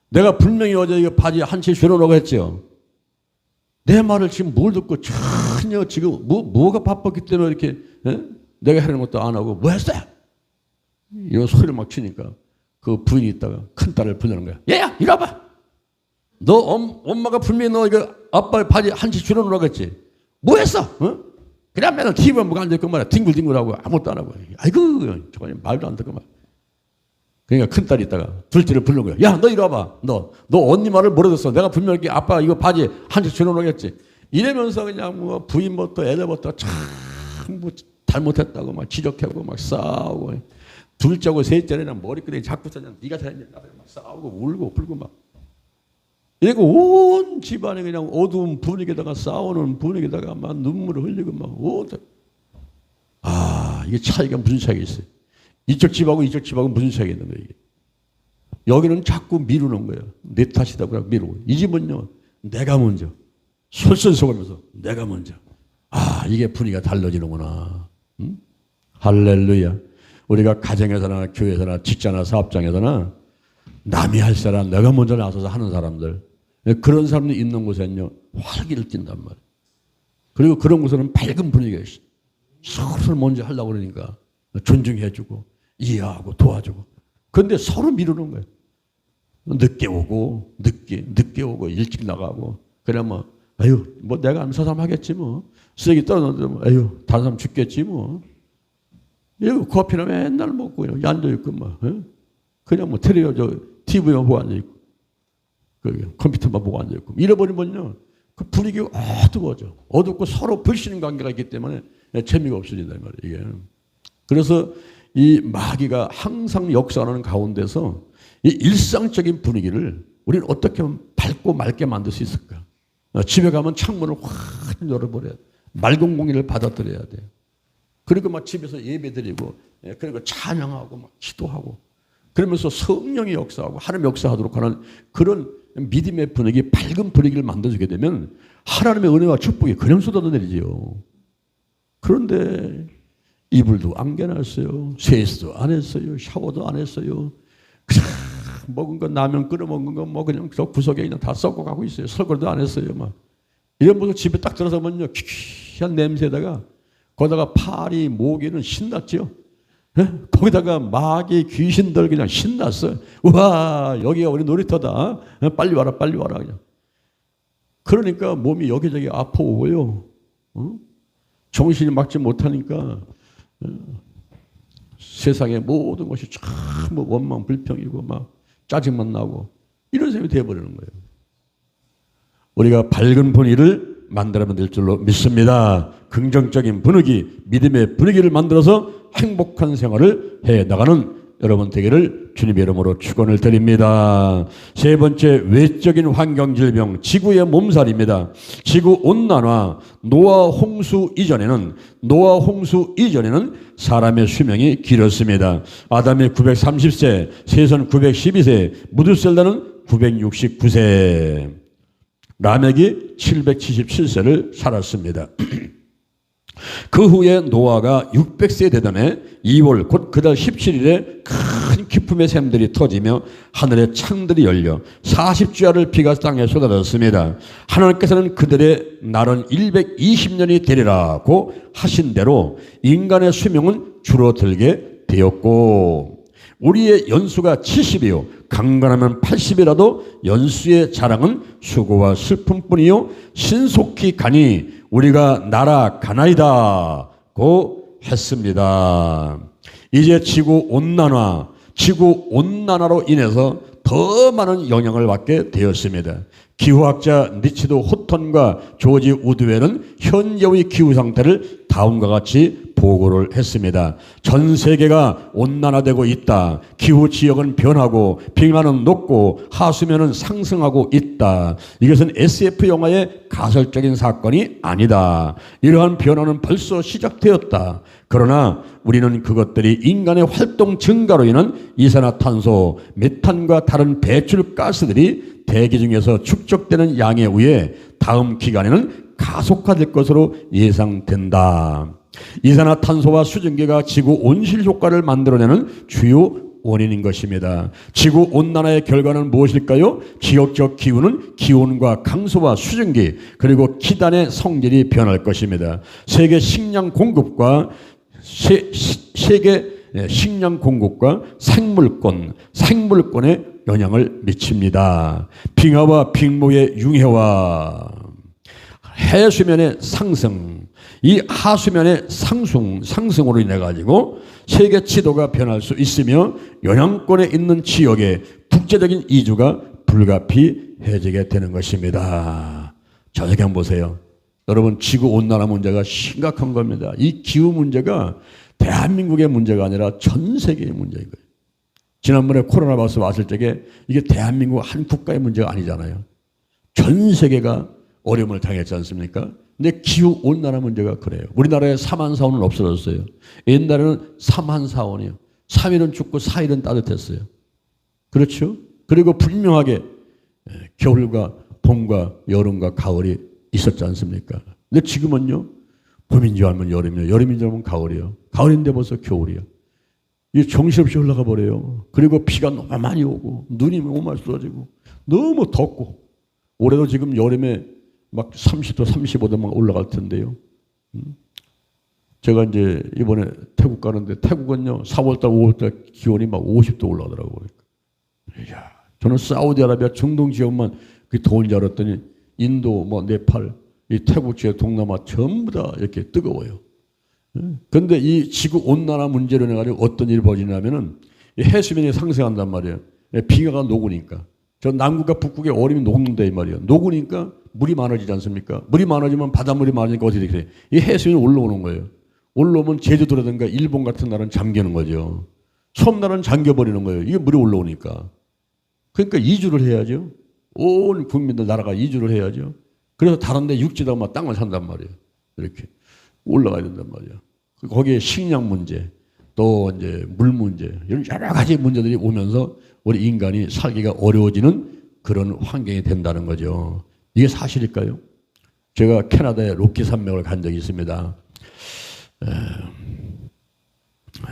내가 분명히 어제 이거 바지 한 채 줄여놓으라고 했죠. 내 말을 지금 뭘 듣고 전혀 지금 뭐가 바빴기 때문에 이렇게 내가 하는 것도 안 하고 뭐 했어요? 이런 소리를 막 치니까 그 부인이 있다가 큰딸을 불러는 거야. 얘야, 이리 와봐. 너 엄마가 분명히 너 이거 아빠 바지 한 채 줄여놓으라고 했지. 뭐 했어? 그냥 맨날 TV만 보고 앉아있고 말이야. 뒹굴뒹굴하고 아무것도 안 하고. 아이고, 저거 말도 안 듣고 말. 그러니까 큰딸이 있다가 둘째를 부른 거야. 야, 너 이리 와봐. 너 언니 말을 뭐라 듣어? 내가 분명히 아빠 이거 바지 한 채 줄여놓으라고 했지. 이러면서 그냥 뭐 부인 뭐또 애들 뭐또 참 뭐 잘못했다고 막 지적하고 막 싸우고. 둘째하고 셋째는 그냥 머리끄댕이 잡고 그냥 네가 잘했냐 막 싸우고 울고 불고 막. 이러고 온 집안에 그냥 어두운 분위기다가 싸우는 분위기다가 막 눈물을 흘리고 막 이게 차이가 무슨 차이가 있어요? 이쪽 집하고 이쪽 집하고 무슨 차이가 있는 거예요? 이게. 여기는 자꾸 미루는 거예요. 내 탓이다고 미루고. 이 집은요, 내가 먼저 솔선수범해서 내가 먼저. 이게 분위기가 달라지는구나. 응? 할렐루야. 우리가 가정에서나 교회에서나 직장이나 사업장에서나 남이 할 사람 내가 먼저 나서서 하는 사람들 그런 사람들이 있는 곳에는요, 활기를 띈단 말이에요. 그리고 그런 곳에는 밝은 분위기가 있어요. 서로 먼저 하려고 그러니까 존중해주고 이해하고 도와주고. 그런데 서로 미루는 거예요. 늦게 오고 늦게 오고 일찍 나가고. 그러면 아유 뭐 내가 암사 사람 하겠지 뭐. 쓰레기 떨어놓으면 아유 다른 사람 죽겠지 뭐. 이거 커피는 맨날 먹고 그냥 앉아있고 막 그냥 뭐 TV만 보고 앉아있고 컴퓨터만 보고 앉아있고 잃어버리면요 그 분위기가 어두워져. 어둡고 서로 불신의 관계가 있기 때문에 재미가 없어진단 말이에요. 이게. 그래서 이 마귀가 항상 역사하는 가운데서 이 일상적인 분위기를 우리는 어떻게 하면 밝고 맑게 만들 수 있을까? 집에 가면 창문을 확 열어버려야 돼. 맑은 공기를 받아들여야 돼. 그리고 막 집에서 예배드리고 그리고 찬양하고 막 기도하고 그러면서 성령이 역사하고 하나님 역사하도록 하는 그런 믿음의 분위기, 밝은 분위기를 만들어주게 되면 하나님의 은혜와 축복이 그냥 쏟아내리지요. 그런데 이불도 안 개놨어요. 세수도 안 했어요. 샤워도 안 했어요. 그냥 먹은 거 라면 끓여 먹은 거 뭐 그냥 저 구석에 그냥 다 썩고 가고 있어요. 설거지도 안 했어요. 막 이런 모습 집에 딱 들어서면요 귀한 냄새다가 거기다가 파리 모기는 신났죠. 거기다가 마귀 귀신들 그냥 신났어요. 우와 여기가 우리 놀이터다. 빨리 와라 빨리 와라 그냥. 그러니까 몸이 여기저기 아파오고요. 정신이 막지 못하니까 세상의 모든 것이 전부 원망 불평이고 막 짜증만 나고 이런 셈이 되어버리는 거예요. 우리가 밝은 분위기를 만들어면 될 줄로 믿습니다. 긍정적인 분위기, 믿음의 분위기를 만들어서 행복한 생활을 해나가는 여러분 되기를 주님의 이름으로 축원을 드립니다. 세 번째, 외적인 환경질병, 지구의 몸살입니다. 지구온난화, 노아 홍수 이전에는 사람의 수명이 길었습니다. 아담이 930세, 셋은 912세, 무두셀라는 969세, 라멕이 777세를 살았습니다. 그 후에 노아가 600세 되던 해 2월 곧 그달 17일에 큰 기품의 샘들이 터지며 하늘의 창들이 열려 40주야를 비가 땅에 쏟아졌습니다. 하나님께서는 그들의 날은 120년이 되리라고 하신 대로 인간의 수명은 줄어들게 되었고 우리의 연수가 70이요 강건하면 80이라도 연수의 자랑은 수고와 슬픔뿐이요 신속히 가니 우리가 날아가나이다고 했습니다. 이제 지구온난화로 인해서 더 많은 영향을 받게 되었습니다. 기후학자 리치드 호턴과 조지 우드웰은 현재의 기후 상태를 다음과 같이 보고를 했습니다. 전 세계가 온난화되고 있다. 기후 지역은 변하고 빙하는 녹고 하수면은 상승하고 있다. 이것은 SF 영화의 가설적인 사건이 아니다. 이러한 변화는 벌써 시작되었다. 그러나 우리는 그것들이 인간의 활동 증가로 인한 이산화탄소, 메탄과 다른 배출 가스들이 대기 중에서 축적되는 양에 의해 다음 기간에는 가속화될 것으로 예상된다. 이산화탄소와 수증기가 지구 온실 효과를 만들어내는 주요 원인인 것입니다. 지구 온난화의 결과는 무엇일까요? 지역적 기후는 기온과 강수와 수증기 그리고 기단의 성질이 변할 것입니다. 세계 식량 공급과 생물권에 영향을 미칩니다. 빙하와 빙목의 융해와 해수면의 상승, 이 하수면의 상승으로 인해 가지고 세계 지도가 변할 수 있으며 영향권에 있는 지역의 국제적인 이주가 불가피해지게 되는 것입니다. 자, 여기 한번 보세요. 여러분, 지구온난화 문제가 심각한 겁니다. 이 기후 문제가 대한민국의 문제가 아니라 전 세계의 문제인 거예요. 지난번에 코로나 바이러스 왔을 적에 이게 대한민국 한 국가의 문제가 아니잖아요. 전 세계가 어려움을 당했지 않습니까? 근데 기후온난화 문제가 그래요. 우리나라에 3한 사원은 없어졌어요. 옛날에는 3한 사원이요. 3일은 춥고 4일은 따뜻했어요. 그렇죠? 그리고 분명하게 겨울과 봄과 여름과 가을이 있었지 않습니까? 근데 지금은요, 봄인 줄 알면 여름이요. 여름인 줄 알면 가을이요. 가을인데 벌써 겨울이요. 이게 정신없이 흘러가 버려요. 그리고 비가 너무 많이 오고, 눈이 너무 많이 쏟아지고, 너무 덥고, 올해도 지금 여름에 막 30도, 35도 막 올라갈 텐데요. 제가 이제 이번에 태국 가는데 태국은요 4월달, 5월달 기온이 막 50도 올라가더라고요. 이야, 저는 사우디아라비아 중동 지역만 그 더운 줄 알았더니 인도, 뭐 네팔, 이 태국 지역, 동남아 전부 다 이렇게 뜨거워요. 그런데 이 지구 온난화 문제로 인해 가지고 어떤 일이 벌어지냐면은 해수면이 상승한단 말이에요. 빙하가 녹으니까. 저 남극과 북극의 얼음이 녹는다 이 말이에요. 녹으니까 물이 많아지지 않습니까? 물이 많아지면 바닷물이 많으니까 어떻게 돼요? 이 해수면이 올라오는 거예요. 올라오면 제주도라든가 일본 같은 나라는 잠기는 거죠. 섬나라는 잠겨버리는 거예요. 이게 물이 올라오니까. 그러니까 이주를 해야죠. 온 국민들 나라가 이주를 해야죠. 그래서 다른 데 육지다가 막 땅을 산단 말이에요. 이렇게 올라가야 된단 말이에요. 거기에 식량 문제, 또 이제 물 문제, 이런 여러 가지 문제들이 오면서 우리 인간이 살기가 어려워지는 그런 환경이 된다는 거죠. 이게 사실일까요? 제가 캐나다의 로키 산맥을 간 적이 있습니다.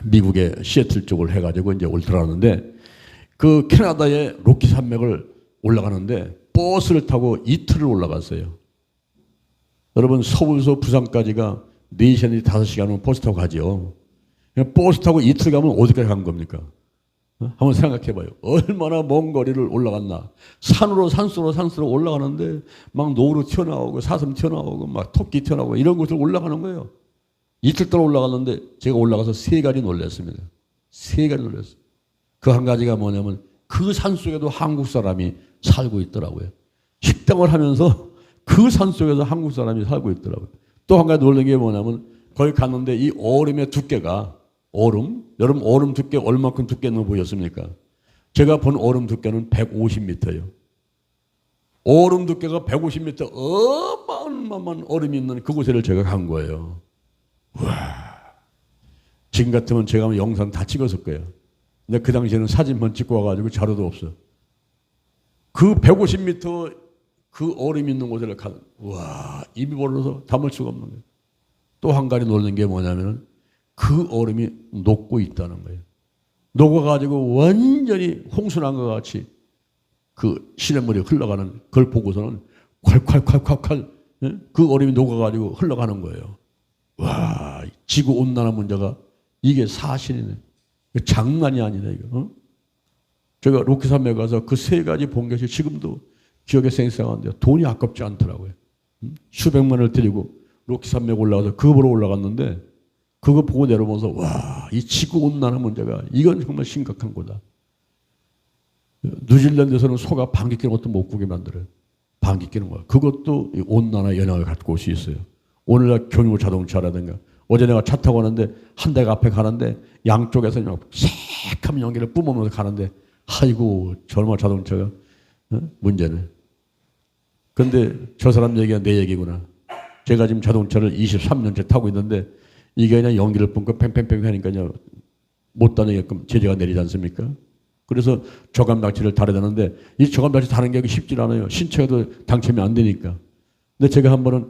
미국의 시애틀 쪽을 해가지고 이제 들어가는데 그 캐나다의 로키 산맥을 올라가는데 버스를 타고 이틀을 올라갔어요. 여러분 서울에서 부산까지가 4시간, 5시간은 버스 타고 가죠. 버스 타고 이틀 가면 어디까지 간 겁니까? 한번 생각해 봐요. 얼마나 먼 거리를 올라갔나. 산수로 올라가는데 막 노루 튀어나오고 사슴 튀어나오고 막 토끼 튀어나오고 이런 곳을 올라가는 거예요. 이틀 동안 올라갔는데 제가 올라가서 3가지 놀랐습니다. 3가지 놀랐어요. 그 한 가지가 뭐냐면 그 산속에도 한국 사람이 살고 있더라고요. 식당을 하면서 그 산속에서 한국 사람이 살고 있더라고요. 또 한 가지 놀란 게 뭐냐면 거기 갔는데 이 얼음의 두께가 여러분 얼음 두께 얼마큼 두께 있는 거 보셨습니까? 제가 본 얼음 두께는 150m예요. 얼음 두께가 150m 어마어마한 얼음이 있는 그곳에를 제가 간 거예요. 와, 지금 같으면 제가 하면 영상 다 찍었을 거예요. 근데 그 당시에는 사진만 찍고 와가지고 자료도 없어. 그 150m 그 얼음이 있는 곳에를 와, 입이 벌어서 담을 수가 없는 거예요. 또 한 가지 놀란 게 뭐냐면 그 얼음이 녹고 있다는 거예요. 녹아가지고 완전히 홍수난 것 같이 그 시냇물이 흘러가는 그걸 보고서는 콸콸콸콸콸 그 얼음이 녹아가지고 흘러가는 거예요. 와, 지구온난화 문제가 이게 사실이네. 장난이 아니네 이거. 제가 로키산맥 가서 그 3가지 본 것이 지금도 기억에 생생한데요. 돈이 아깝지 않더라고요. 수백만 원을 들이고 로키산맥 올라가서 그거 보러 올라갔는데 그거 보고 내려오면서 와, 이 지구온난화 문제가 이건 정말 심각한 거다. 뉴질랜드에서는 소가 방귀 뀌는 것도 못 꾸게 만들어요. 방귀 뀌는 거야. 그것도 이 온난화 영향을 갖고 올 수 있어요. 오늘날 경유 자동차라든가 어제 내가 차 타고 가는데 한 대가 앞에 가는데 양쪽에서 그냥 새카만 연기를 뿜으면서 가는데 아이고 젊은 자동차가 문제네. 근데 저 사람 얘기가 내 얘기구나. 제가 지금 자동차를 23년째 타고 있는데 이게 그냥 연기를 뿜고 팽팽팽 하니까요 못 다니게끔 제재가 내리지 않습니까? 그래서 저감 장치를 달아야 되는데 이 저감 장치 다는 게 쉽지 않아요. 신청해도 당첨이 안 되니까. 근데 제가 한 번은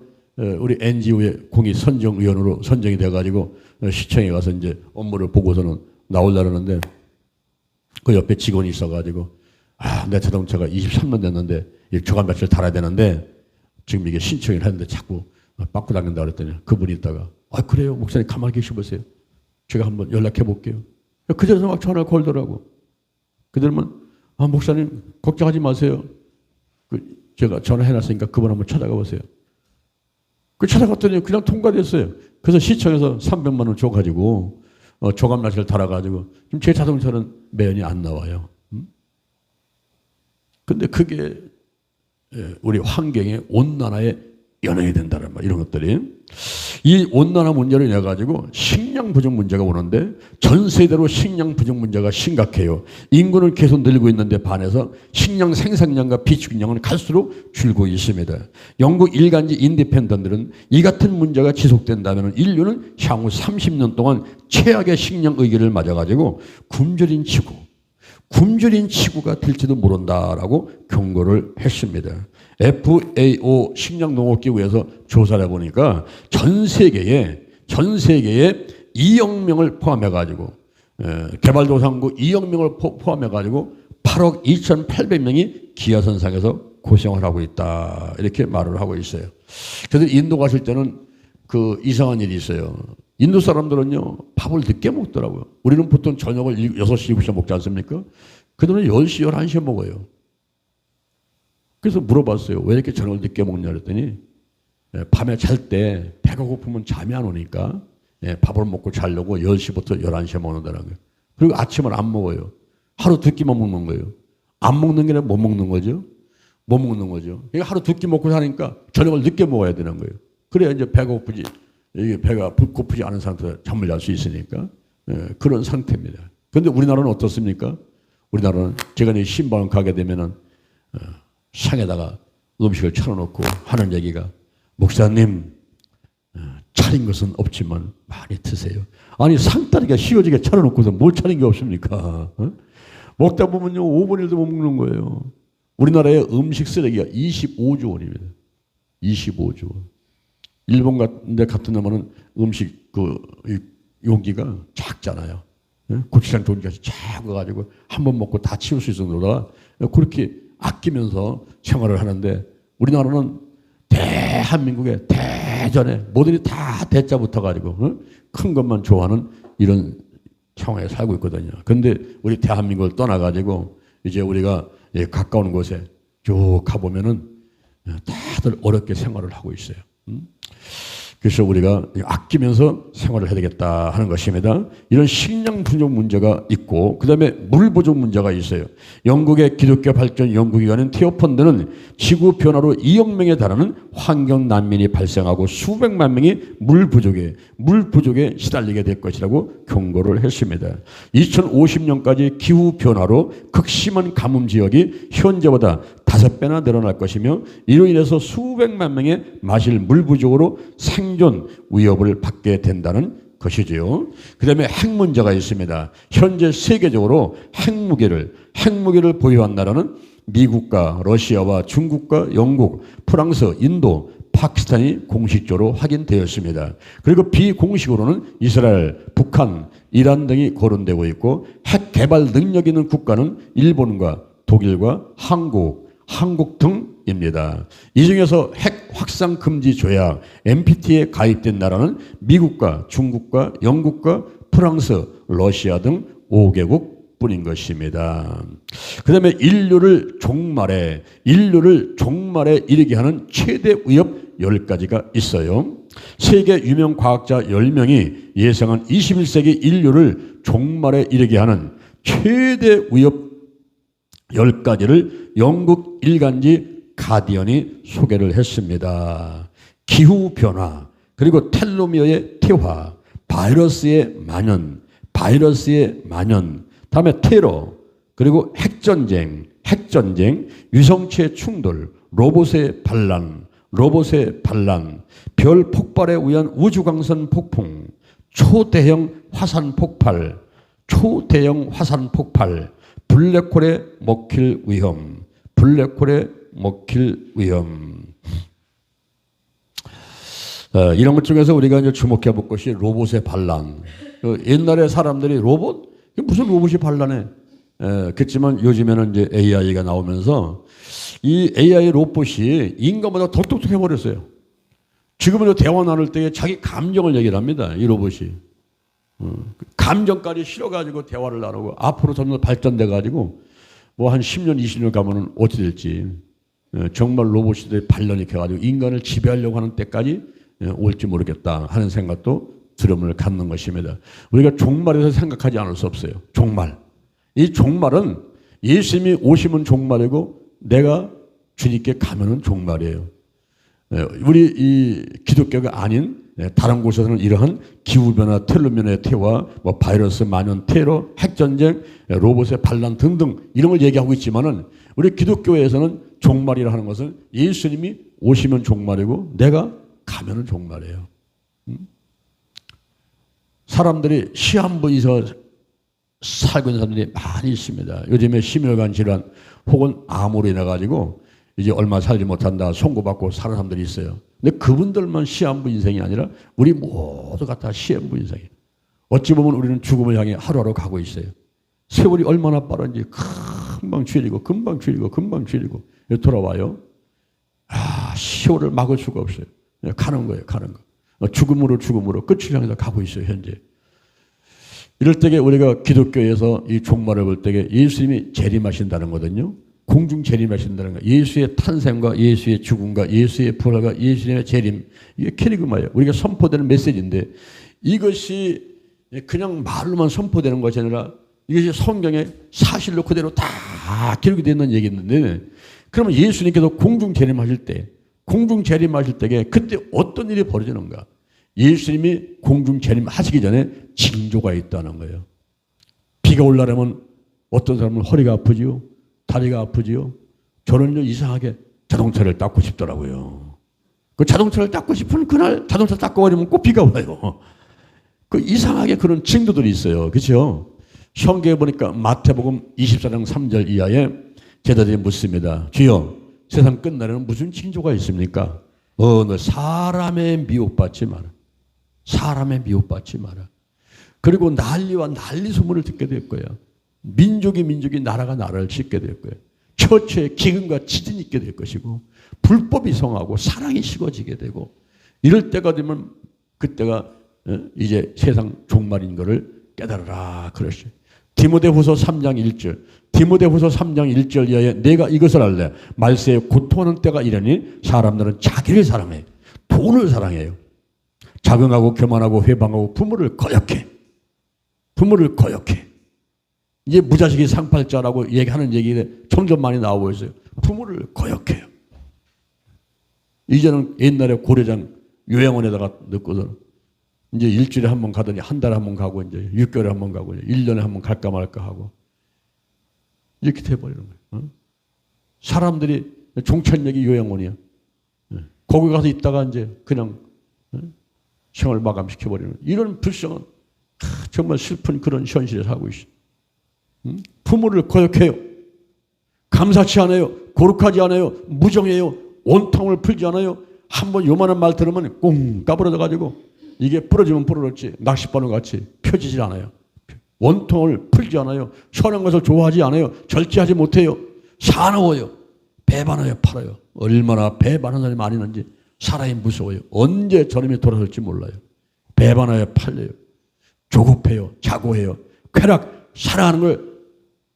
우리 NGO의 공익 선정위원으로 선정이 돼가지고 시청에 가서 이제 업무를 보고서는 나오려는데 그 옆에 직원이 있어가지고 내 자동차가 23년 됐는데 이 저감 장치를 달아야 되는데 지금 이게 신청을 했는데 자꾸 빠꾸 당긴다 그랬더니 그분이 있다가 그래요 목사님 가만히 계셔보세요. 제가 한번 연락해 볼게요. 그 자리에서 막 전화를 걸더라고. 그들은 목사님 걱정하지 마세요. 제가 전화해놨으니까 그분 한번 찾아가 보세요. 찾아갔더니 그냥 통과됐어요. 그래서 시청에서 300만 원 줘가지고 저감 장치를 달아가지고 지금 제 자동차는 매연이 안 나와요. 근데 그게 우리 환경의 온난화에 연연이 된다는 말 이런 것들이 이 온난화 문제를 인해 가지고 식량 부족 문제가 오는데 전 세계로 식량 부족 문제가 심각해요. 인구는 계속 늘고 있는데 반해서 식량 생산량과 비축량은 갈수록 줄고 있습니다. 영국 일간지 인디펜던트는 이 같은 문제가 지속된다면 인류는 향후 30년 동안 최악의 식량 위기를 맞아 가지고 굶주린 지구가 될지도 모른다라고 경고를 했습니다. FAO 식량농업기구에서 조사를 해보니까 전 세계에 2억 명을 포함해가지고 개발도상국 2억 명을 포함해가지고 8억 2,800명이 기아선상에서 고생을 하고 있다. 이렇게 말을 하고 있어요. 그래서 인도 가실 때는 그 이상한 일이 있어요. 인도 사람들은요, 밥을 늦게 먹더라고요. 우리는 보통 저녁을 6시, 7시에 먹지 않습니까? 그들은 10시, 11시에 먹어요. 그래서 물어봤어요. 왜 이렇게 저녁을 늦게 먹냐 그랬더니 밤에 잘 때 배가 고프면 잠이 안 오니까 밥을 먹고 자려고 10시부터 11시에 먹는다는 거예요. 그리고 아침을 안 먹어요. 하루 두 끼만 먹는 거예요. 안 먹는 게 아니라 못 먹는 거죠. 못 먹는 거죠. 그러니까 하루 두 끼 먹고 사니까 저녁을 늦게 먹어야 되는 거예요. 그래야 이제 배가 고프지. 이게 배가 고프지 않은 상태에서 잠을 잘 수 있으니까 그런 상태입니다. 그런데 우리나라는 어떻습니까? 우리나라는 제가 이 신방 가게 되면은 상에다가 음식을 차려놓고 하는 얘기가 목사님 차린 것은 없지만 많이 드세요. 아니 상다리가 휘어지게 차려놓고서 뭘 차린 게 없습니까? 먹다 보면요 5분 1도 못 먹는 거예요. 우리나라의 음식 쓰레기가 25조 원입니다. 25조 원. 일본 같은 데 같은 데는 음식 그 용기가 작잖아요. 고추장 종이까지 쫙 와가지고 한 번 먹고 다 치울 수 있어서 그렇게 아끼면서 생활을 하는데 우리나라는 대한민국의 대전에 모든이 다 대자 붙어가지고 큰 것만 좋아하는 이런 상황에 살고 있거든요. 그런데 우리 대한민국을 떠나가지고 이제 우리가 가까운 곳에 쭉 가보면은 다들 어렵게 생활을 하고 있어요. 그래서 우리가 아끼면서 생활을 해야 되겠다 하는 것입니다. 이런 식량 부족 문제가 있고 그 다음에 물 부족 문제가 있어요. 영국의 기독교 발전 연구기관인 테어펀드는 지구 변화로 2억 명에 달하는 환경 난민이 발생하고 수백만 명이 물 부족에 시달리게 될 것이라고 경고를 했습니다. 2050년까지 기후 변화로 극심한 가뭄 지역이 현재보다 5배나 늘어날 것이며 이로 인해서 수백만 명의 마실 물 부족으로 생존 위협을 받게 된다는 것이지요. 그 다음에 핵 문제가 있습니다. 현재 세계적으로 핵무기를 보유한 나라는 미국과 러시아와 중국과 영국, 프랑스, 인도, 파키스탄이 공식적으로 확인되었습니다. 그리고 비공식으로는 이스라엘, 북한, 이란 등이 거론되고 있고 핵 개발 능력 있는 국가는 일본과 독일과 한국 등입니다. 이 중에서 핵 확산 금지 조약 NPT에 가입된 나라는 미국과 중국과 영국과 프랑스, 러시아 등 5개국 뿐인 것입니다. 그 다음에 인류를 종말에 이르게 하는 최대 위협 10가지가 있어요. 세계 유명 과학자 10명이 예상한 21세기 인류를 종말에 이르게 하는 최대 위협 10가지를 영국 일간지 가디언이 소개를 했습니다. 기후변화, 그리고 텔로미어의 퇴화, 바이러스의 만연, 다음에 테러, 그리고 핵전쟁, 유성체 충돌, 로봇의 반란, 별 폭발에 의한 우주광선 폭풍, 초대형 화산 폭발, 블랙홀에 먹힐 위험. 이런 것 중에서 우리가 이제 주목해 볼 것이 로봇의 반란. 옛날에 사람들이 로봇? 무슨 로봇이 반란해? 그렇지만 요즘에는 이제 AI가 나오면서 이 AI 로봇이 인간보다 더 똑똑해 버렸어요. 지금은 대화 나눌 때 자기 감정을 얘기를 합니다. 이 로봇이. 감정까지 실어가지고 대화를 나누고 앞으로 점점 발전돼가지고 뭐 한 10년, 20년 가면은 어떻게 될지 정말 로봇이 발전이 돼가지고 인간을 지배하려고 하는 때까지 올지 모르겠다 하는 생각도 두려움을 갖는 것입니다. 우리가 종말에서 생각하지 않을 수 없어요. 종말. 이 종말은 예수님이 오시면 종말이고 내가 주님께 가면은 종말이에요. 우리 이 기독교가 아닌 다른 곳에서는 이러한 기후변화, 텔로미어의 퇴화, 뭐 바이러스 만연, 테러, 핵전쟁, 로봇의 반란 등등 이런 걸 얘기하고 있지만은 우리 기독교에서는 종말이라 하는 것은 예수님이 오시면 종말이고 내가 가면은 종말이에요. 사람들이 시한부에서 살고 있는 사람들이 많이 있습니다. 요즘에 심혈관 질환 혹은 암으로 인해 가지고 이제 얼마 살지 못한다 송구받고 사는 사람들이 있어요. 근데 그분들만 시한부 인생이 아니라 우리 모두가 다 시한부 인생이에요. 어찌 보면 우리는 죽음을 향해 하루하루 가고 있어요. 세월이 얼마나 빠른지 금방 줄이고 돌아와요. 시호를 막을 수가 없어요. 가는 거예요, 가는 거. 죽음으로 끝을 향해서 가고 있어요, 현재. 이럴 때에 우리가 기독교에서 이 종말을 볼 때에 예수님이 재림하신다는 거거든요. 공중 재림하신다는 거. 예수의 탄생과 예수의 죽음과 예수의 부활과 예수님의 재림. 이게 캐리그마예요. 우리가 선포되는 메시지인데 이것이 그냥 말로만 선포되는 것이 아니라 이것이 성경에 사실로 그대로 다 기록이 되어 있는 얘기였는데 그러면 예수님께서 공중 재림하실 때에 그때 어떤 일이 벌어지는가? 예수님이 공중 재림하시기 전에 징조가 있다는 거예요. 비가 올라오면 어떤 사람은 허리가 아프지요. 다리가 아프지요. 저는 이상하게 자동차를 닦고 싶더라고요. 그 자동차를 닦고 싶은 그날 자동차 닦고 버리면 꼭 비가 와요. 그 이상하게 그런 징조들이 있어요. 그렇죠? 성경에 보니까 마태복음 24장 3절 이하에 제자들이 묻습니다. 주여, 세상 끝날에는 무슨 징조가 있습니까? 너 사람의 미혹받지 마라. 사람의 미혹받지 마라. 그리고 난리와 난리 소문을 듣게 될 거야. 민족이 나라가 나라를 짓게 될 거예요. 처처에 기근과 지진이 있게 될 것이고 불법이 성하고 사랑이 식어지게 되고 이럴 때가 되면 그때가 이제 세상 종말인 것을 깨달으라 그러시. 디모데후서 3장 1절 이하에 내가 이것을 알래. 말세에 고통하는 때가 이르니 사람들은 자기를 사랑해 돈을 사랑해요. 자긍하고 교만하고 회방하고 부모를 거역해. 이제 무자식이 상팔자라고 얘기하는 얘기가 점점 많이 나오고 있어요. 부모를 거역해요. 이제는 옛날에 고려장 요양원에다가 넣고서 이제 일주일에 한 번 가더니 한 달에 한 번 가고 이제 6개월에 한 번 가고 1년에 한 번 갈까 말까 하고 이렇게 돼버리는 거예요. 사람들이 종천역이 요양원이야. 거기 가서 있다가 이제 그냥 생을 마감시켜버리는 이런 불쌍한 정말 슬픈 그런 현실에 살고 있어요. 부모를 거역해요. 감사치 않아요. 거룩하지 않아요. 무정해요. 원통을 풀지 않아요. 한번 요만한 말 들으면 꽁 까부러져 가지고 이게 부러지면 부러졌지 낚싯바늘 같이 펴지질 않아요. 원통을 풀지 않아요. 선한 것을 좋아하지 않아요. 절제하지 못해요. 사나워요. 배반하여 팔아요. 얼마나 배반하는 사람이 많이 있는지 사람이 무서워요. 언제 저놈이 돌아설지 몰라요. 배반하여 팔려요. 조급해요. 자고해요. 쾌락, 사랑하는 걸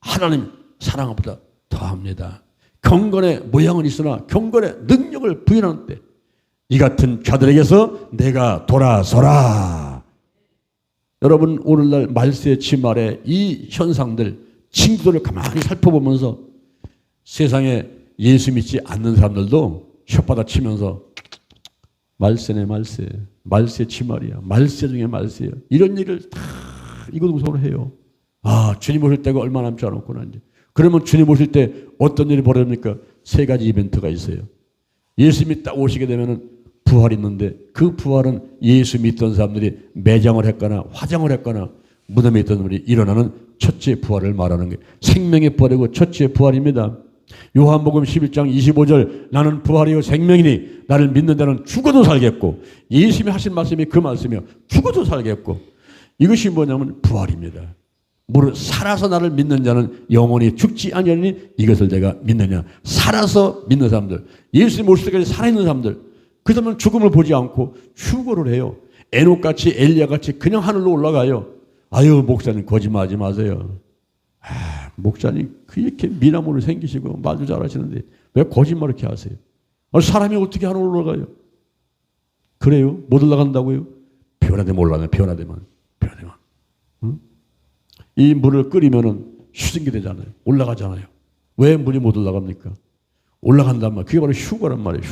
하나님 사랑보다 더합니다. 경건의 모양은 있으나 경건의 능력을 부인하는 때 이 같은 자들에게서 내가 돌아서라. 여러분 오늘날 말세 지말의 이 현상들 징조들을 가만히 살펴보면서 세상에 예수 믿지 않는 사람들도 혓바닥 치면서 말세네 말세 지말이야. 말세 중에 말세야. 이런 얘기를 다 이거동성으로 해요. 주님 오실 때가 얼마 남지 않았구나. 이제. 그러면 주님 오실 때 어떤 일이 벌어집니까? 세 가지 이벤트가 있어요. 예수님이 딱 오시게 되면은 부활이 있는데 그 부활은 예수 믿던 사람들이 매장을 했거나 화장을 했거나 무덤에 있던 사람들이 일어나는 첫째 부활을 말하는 게 생명의 부활이고 첫째 부활입니다. 요한복음 11장 25절 나는 부활이요 생명이니 나를 믿는 자는 죽어도 살겠고 예수님이 하신 말씀이 그 말씀이요 죽어도 살겠고 이것이 뭐냐면 부활입니다. 무릇 살아서 나를 믿는 자는 영원히 죽지 아니하니 이것을 내가 믿느냐. 살아서 믿는 사람들 예수님 오실 때까지 살아있는 사람들 그 사람은 죽음을 보지 않고 휴거를 해요. 에녹같이 엘리야같이 그냥 하늘로 올라가요. 아유 목사님 거짓말하지 마세요. 목사님 그렇게 미남으로 생기시고 말도 잘하시는데 왜 거짓말을 이렇게 하세요? 사람이 어떻게 하늘로 올라가요? 그래요? 못 올라간다고요? 변화되면 올라가네. 변화되면 응? 이 물을 끓이면은 수증기 되잖아요. 올라가잖아요. 왜 물이 못 올라갑니까? 올라간단 말. 그게 바로 휴거란 말이에요.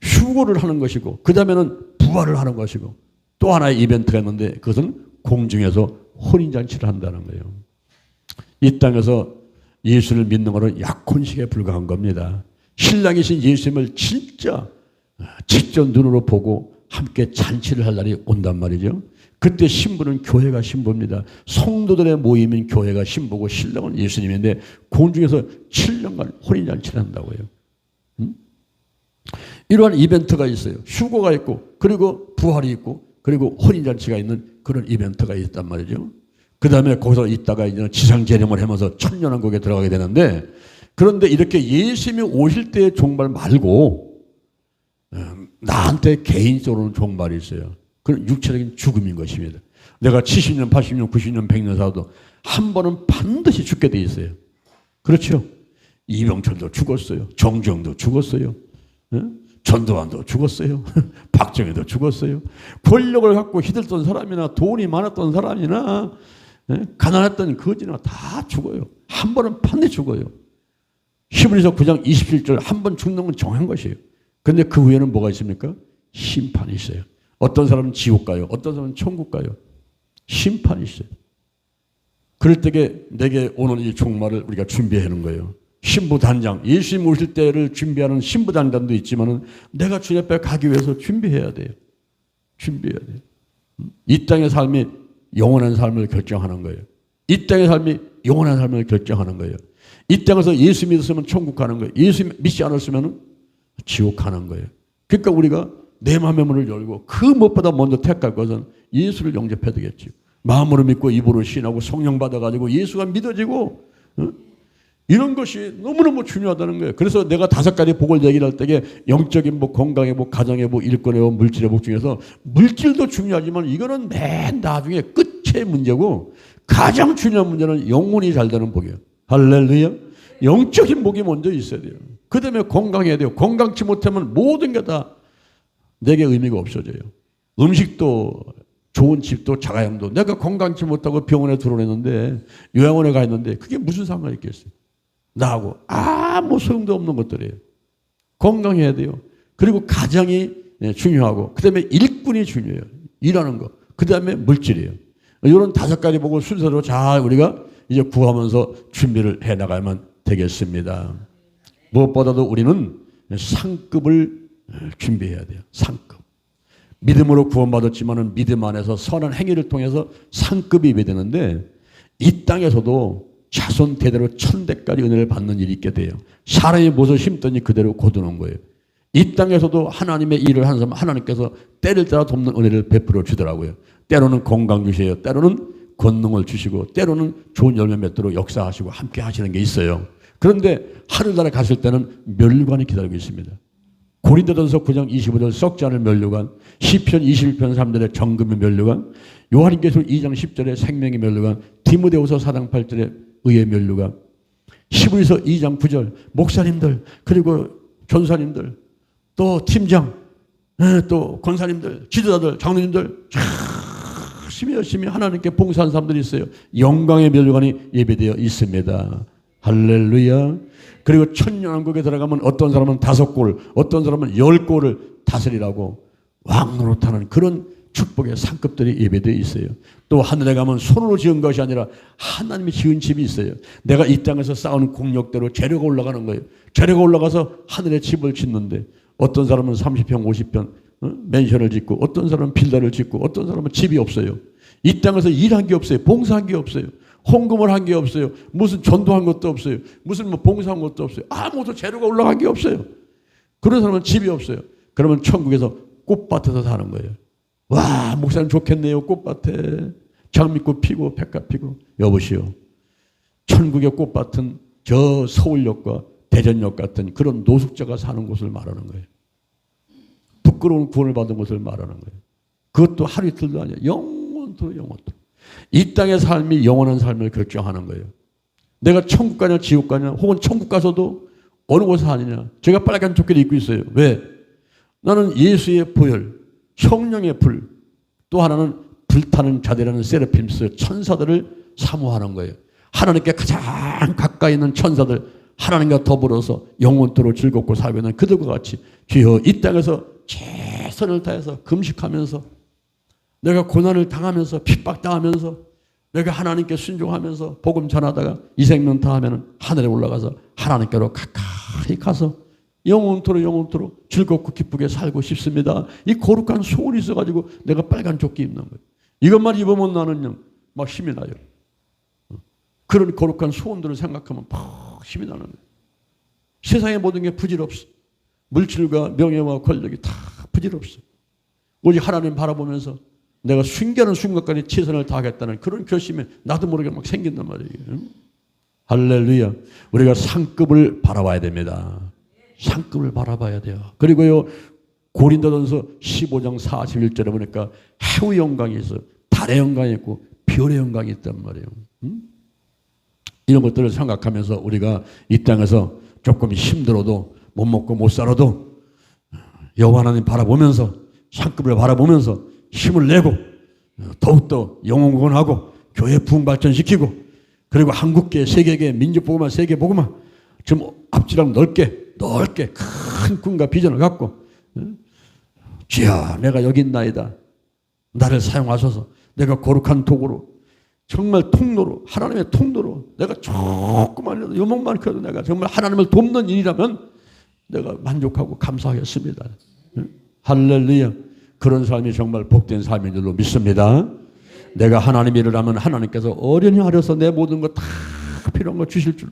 휴거를 하는 것이고 그 다음에는 부활을 하는 것이고 또 하나의 이벤트가 있는데 그것은 공중에서 혼인잔치를 한다는 거예요. 이 땅에서 예수를 믿는 것은 약혼식에 불과한 겁니다. 신랑이신 예수님을 진짜 직접 눈으로 보고 함께 잔치를 할 날이 온단 말이죠. 그때 신부는 교회가 신부입니다. 성도들의 모임인 교회가 신부고 신랑은 예수님인데 공중에서 7년간 혼인잔치를 한다고요. 이러한 이벤트가 있어요. 휴거가 있고 그리고 부활이 있고 그리고 혼인잔치가 있는 그런 이벤트가 있단 말이죠. 그 다음에 거기서 있다가 이제 지상재림을 하면서 천년왕국에 들어가게 되는데 그런데 이렇게 예수님이 오실 때의 종말 말고 나한테 개인적으로는 종말이 있어요. 그건 육체적인 죽음인 것입니다. 내가 70년, 80년, 90년, 100년 살아도 한 번은 반드시 죽게 돼 있어요. 그렇죠? 이병철도 죽었어요. 정주영도 죽었어요. 전두환도 죽었어요. 박정희도 죽었어요. 권력을 갖고 희들던 사람이나 돈이 많았던 사람이나 가난했던 거지나 다 죽어요. 한 번은 반드시 죽어요. 히브리서 9장 27절 한 번 죽는 건 정한 것이에요. 그런데 그 후에는 뭐가 있습니까? 심판이 있어요. 어떤 사람은 지옥 가요. 어떤 사람은 천국 가요. 심판이 있어요. 그럴 때에 내게 오는 이 종말을 우리가 준비해 놓은 거예요. 신부단장, 예수님 오실 때를 준비하는 신부단장도 있지만은 내가 주님 앞에 가기 위해서 준비해야 돼요. 준비해야 돼요. 이 땅의 삶이 영원한 삶을 결정하는 거예요. 이 땅의 삶이 영원한 삶을 결정하는 거예요. 이 땅에서 예수 믿었으면 천국 가는 거예요. 예수 믿지 않았으면 지옥 가는 거예요. 그러니까 우리가 내 마음의 문을 열고 그 무엇보다 먼저 택할 것은 예수를 영접해야 되겠죠. 마음으로 믿고 입으로 신하고 성령 받아가지고 예수가 믿어지고 이런 것이 너무너무 중요하다는 거예요. 그래서 내가 5가지 복을 얘기를 할 때에 영적인 복, 건강의 복, 가정의 복, 일권의 복, 물질의 복 중에서 물질도 중요하지만 이거는 맨 나중에 끝의 문제고 가장 중요한 문제는 영혼이 잘 되는 복이에요. 할렐루야. 영적인 복이 먼저 있어야 돼요. 그 다음에 건강해야 돼요. 건강치 못하면 모든 게 다 내게 의미가 없어져요. 음식도 좋은 집도 자가용도 내가 건강치 못하고 병원에 들어오냈는데 요양원에 가 있는데 그게 무슨 상관이 있겠어요. 나하고 아무 소용도 없는 것들이에요. 건강해야 돼요. 그리고 가정이 중요하고 그 다음에 일꾼이 중요해요. 일하는 거. 그 다음에 물질이에요. 이런 5가지 보고 순서로 잘 우리가 이제 구하면서 준비를 해나가야만 되겠습니다. 무엇보다도 우리는 상급을 준비해야 돼요. 상급. 믿음으로 구원받았지만 믿음 안에서 선한 행위를 통해서 상급이 예배되는데 이 땅에서도 자손 대대로 1000대까지 은혜를 받는 일이 있게 돼요. 사람이 무엇을 심더니 그대로 거두는 거예요. 이 땅에서도 하나님의 일을 하는 사람 하나님께서 때를 따라 돕는 은혜를 베풀어 주더라고요. 때로는 건강 주세요. 때로는 권능을 주시고 때로는 좋은 열매 맺도록 역사하시고 함께 하시는 게 있어요. 그런데 하늘나라 갔을 때는 멸류관이 기다리고 있습니다. 고린도전서 9장 25절 썩지 않을 멸류관, 시편 21편 3절에 정금의 멸류관, 요한계시록 2장 10절에 생명의 멸류관, 디모데후서 4장 8절에 의의 멸류관, 히브리서 2장 9절 목사님들 그리고 전사님들 또 팀장 또 권사님들 지도자들 장로님들 열심히 하나님께 봉사한 사람들이 있어요. 영광의 멸류관이 예배되어 있습니다. 할렐루야. 그리고 천년왕국에 들어가면 어떤 사람은 5골, 어떤 사람은 10골을 다스리라고 왕노릇하는 그런 축복의 상급들이 예배되어 있어요. 또 하늘에 가면 손으로 지은 것이 아니라 하나님이 지은 집이 있어요. 내가 이 땅에서 쌓은 공력대로 재료가 올라가는 거예요. 재료가 올라가서 하늘에 집을 짓는데 어떤 사람은 30평, 50평 맨션을 짓고 어떤 사람은 빌라를 짓고 어떤 사람은 집이 없어요. 이 땅에서 일한 게 없어요. 봉사한 게 없어요. 헌금을 한 게 없어요. 무슨 전도한 것도 없어요. 무슨 봉사한 것도 없어요. 아무것도 재료가 올라간 게 없어요. 그런 사람은 집이 없어요. 그러면 천국에서 꽃밭에서 사는 거예요. 와, 목사님 좋겠네요. 꽃밭에 장미꽃 피고 백합 피고. 여보시오. 천국의 꽃밭은 저 서울역과 대전역 같은 그런 노숙자가 사는 곳을 말하는 거예요. 부끄러운 구원을 받은 것을 말하는 거예요. 그것도 하루 이틀도 아니야. 영원토록 영원토록. 이 땅의 삶이 영원한 삶을 결정하는 거예요. 내가 천국 가냐 지옥 가냐 혹은 천국 가서도 어느 곳에 사느냐. 제가 빨간 조끼를 입고 있어요. 왜? 나는 예수의 보혈, 성령의 불, 또 하나는 불타는 자들이라는 세라핌스 천사들을 사모하는 거예요. 하나님께 가장 가까이 있는 천사들 하나님과 더불어서 영원토록 즐겁고 살고 있는 그들과 같이 주여 이 땅에서 최선을 다해서 금식하면서 내가 고난을 당하면서 핍박당하면서 내가 하나님께 순종하면서 복음 전하다가 이 생명 다하면 하늘에 올라가서 하나님께로 가까이 가서 영원토록 즐겁고 기쁘게 살고 싶습니다. 이 거룩한 소원이 있어가지고 내가 빨간 조끼 입는 거예요. 이것만 입으면 나는 막 힘이 나요. 그런 거룩한 소원들을 생각하면 막 힘이 나는 거예요. 세상의 모든 게 부질없어. 물질과 명예와 권력이 다 부질없어. 오직 하나님 바라보면서 내가 순결한 순간까지 최선을 다하겠다는 그런 결심이 나도 모르게 막 생긴단 말이에요. 할렐루야. 우리가 상급을 바라봐야 됩니다. 상급을 바라봐야 돼요. 그리고요, 고린도전서 15장 41절에 보니까 해의 영광이 있어, 달의 영광이 있고 별의 영광이 있단 말이에요. 이런 것들을 생각하면서 우리가 이 땅에서 조금 힘들어도 못 먹고 못 살아도 여호와 하나님 바라보면서, 상급을 바라보면서 힘을 내고 더욱더 영혼구원하고 교회 부흥 발전시키고, 그리고 한국계, 세계계, 민족복음화, 세계복음화 좀 앞지랑 넓게 큰 꿈과 비전을 갖고, 주여 내가 여기 있나이다, 나를 사용하셔서 내가 거룩한 도구로, 정말 통로로, 하나님의 통로로, 내가 조금만이라도 요목만 커도 내가 정말 하나님을 돕는 일이라면 내가 만족하고 감사하겠습니다. 할렐루야. 그런 삶이 정말 복된 삶인 줄로 믿습니다. 내가 하나님 일을 하면 하나님께서 어련히 하려서 내 모든 것 다 필요한 거 주실 줄.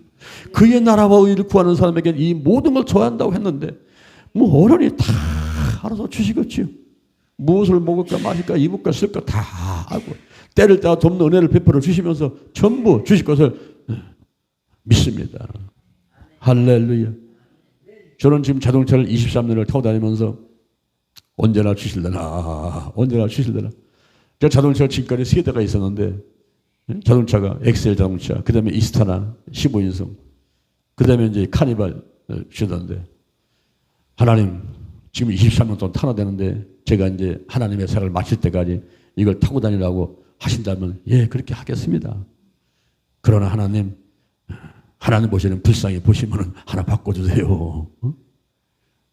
그의 나라와 의를 구하는 사람에게 이 모든 걸 줘야 한다고 했는데 뭐 어련히 다 알아서 주시겠지요. 무엇을 먹을까 마실까 입을까 쓸까 다 하고 때를 따라 돕는 은혜를 베풀어 주시면서 전부 주실 것을 믿습니다. 할렐루야. 저는 지금 자동차를 23년을 타고 다니면서 언제나 주실래나, 언제나 주실래나. 제가 자동차가 지금까지 3대가 있었는데, 자동차가 엑셀 자동차, 그 다음에 이스타나 15인승, 그 다음에 이제 카니발 주던데, 하나님 지금 23년 동안 타나 되는데 제가 이제 하나님의 사랑을 마칠 때까지 이걸 타고 다니라고 하신다면 예, 그렇게 하겠습니다. 그러나 하나님 보시는 불쌍히 보시면 하나 바꿔주세요.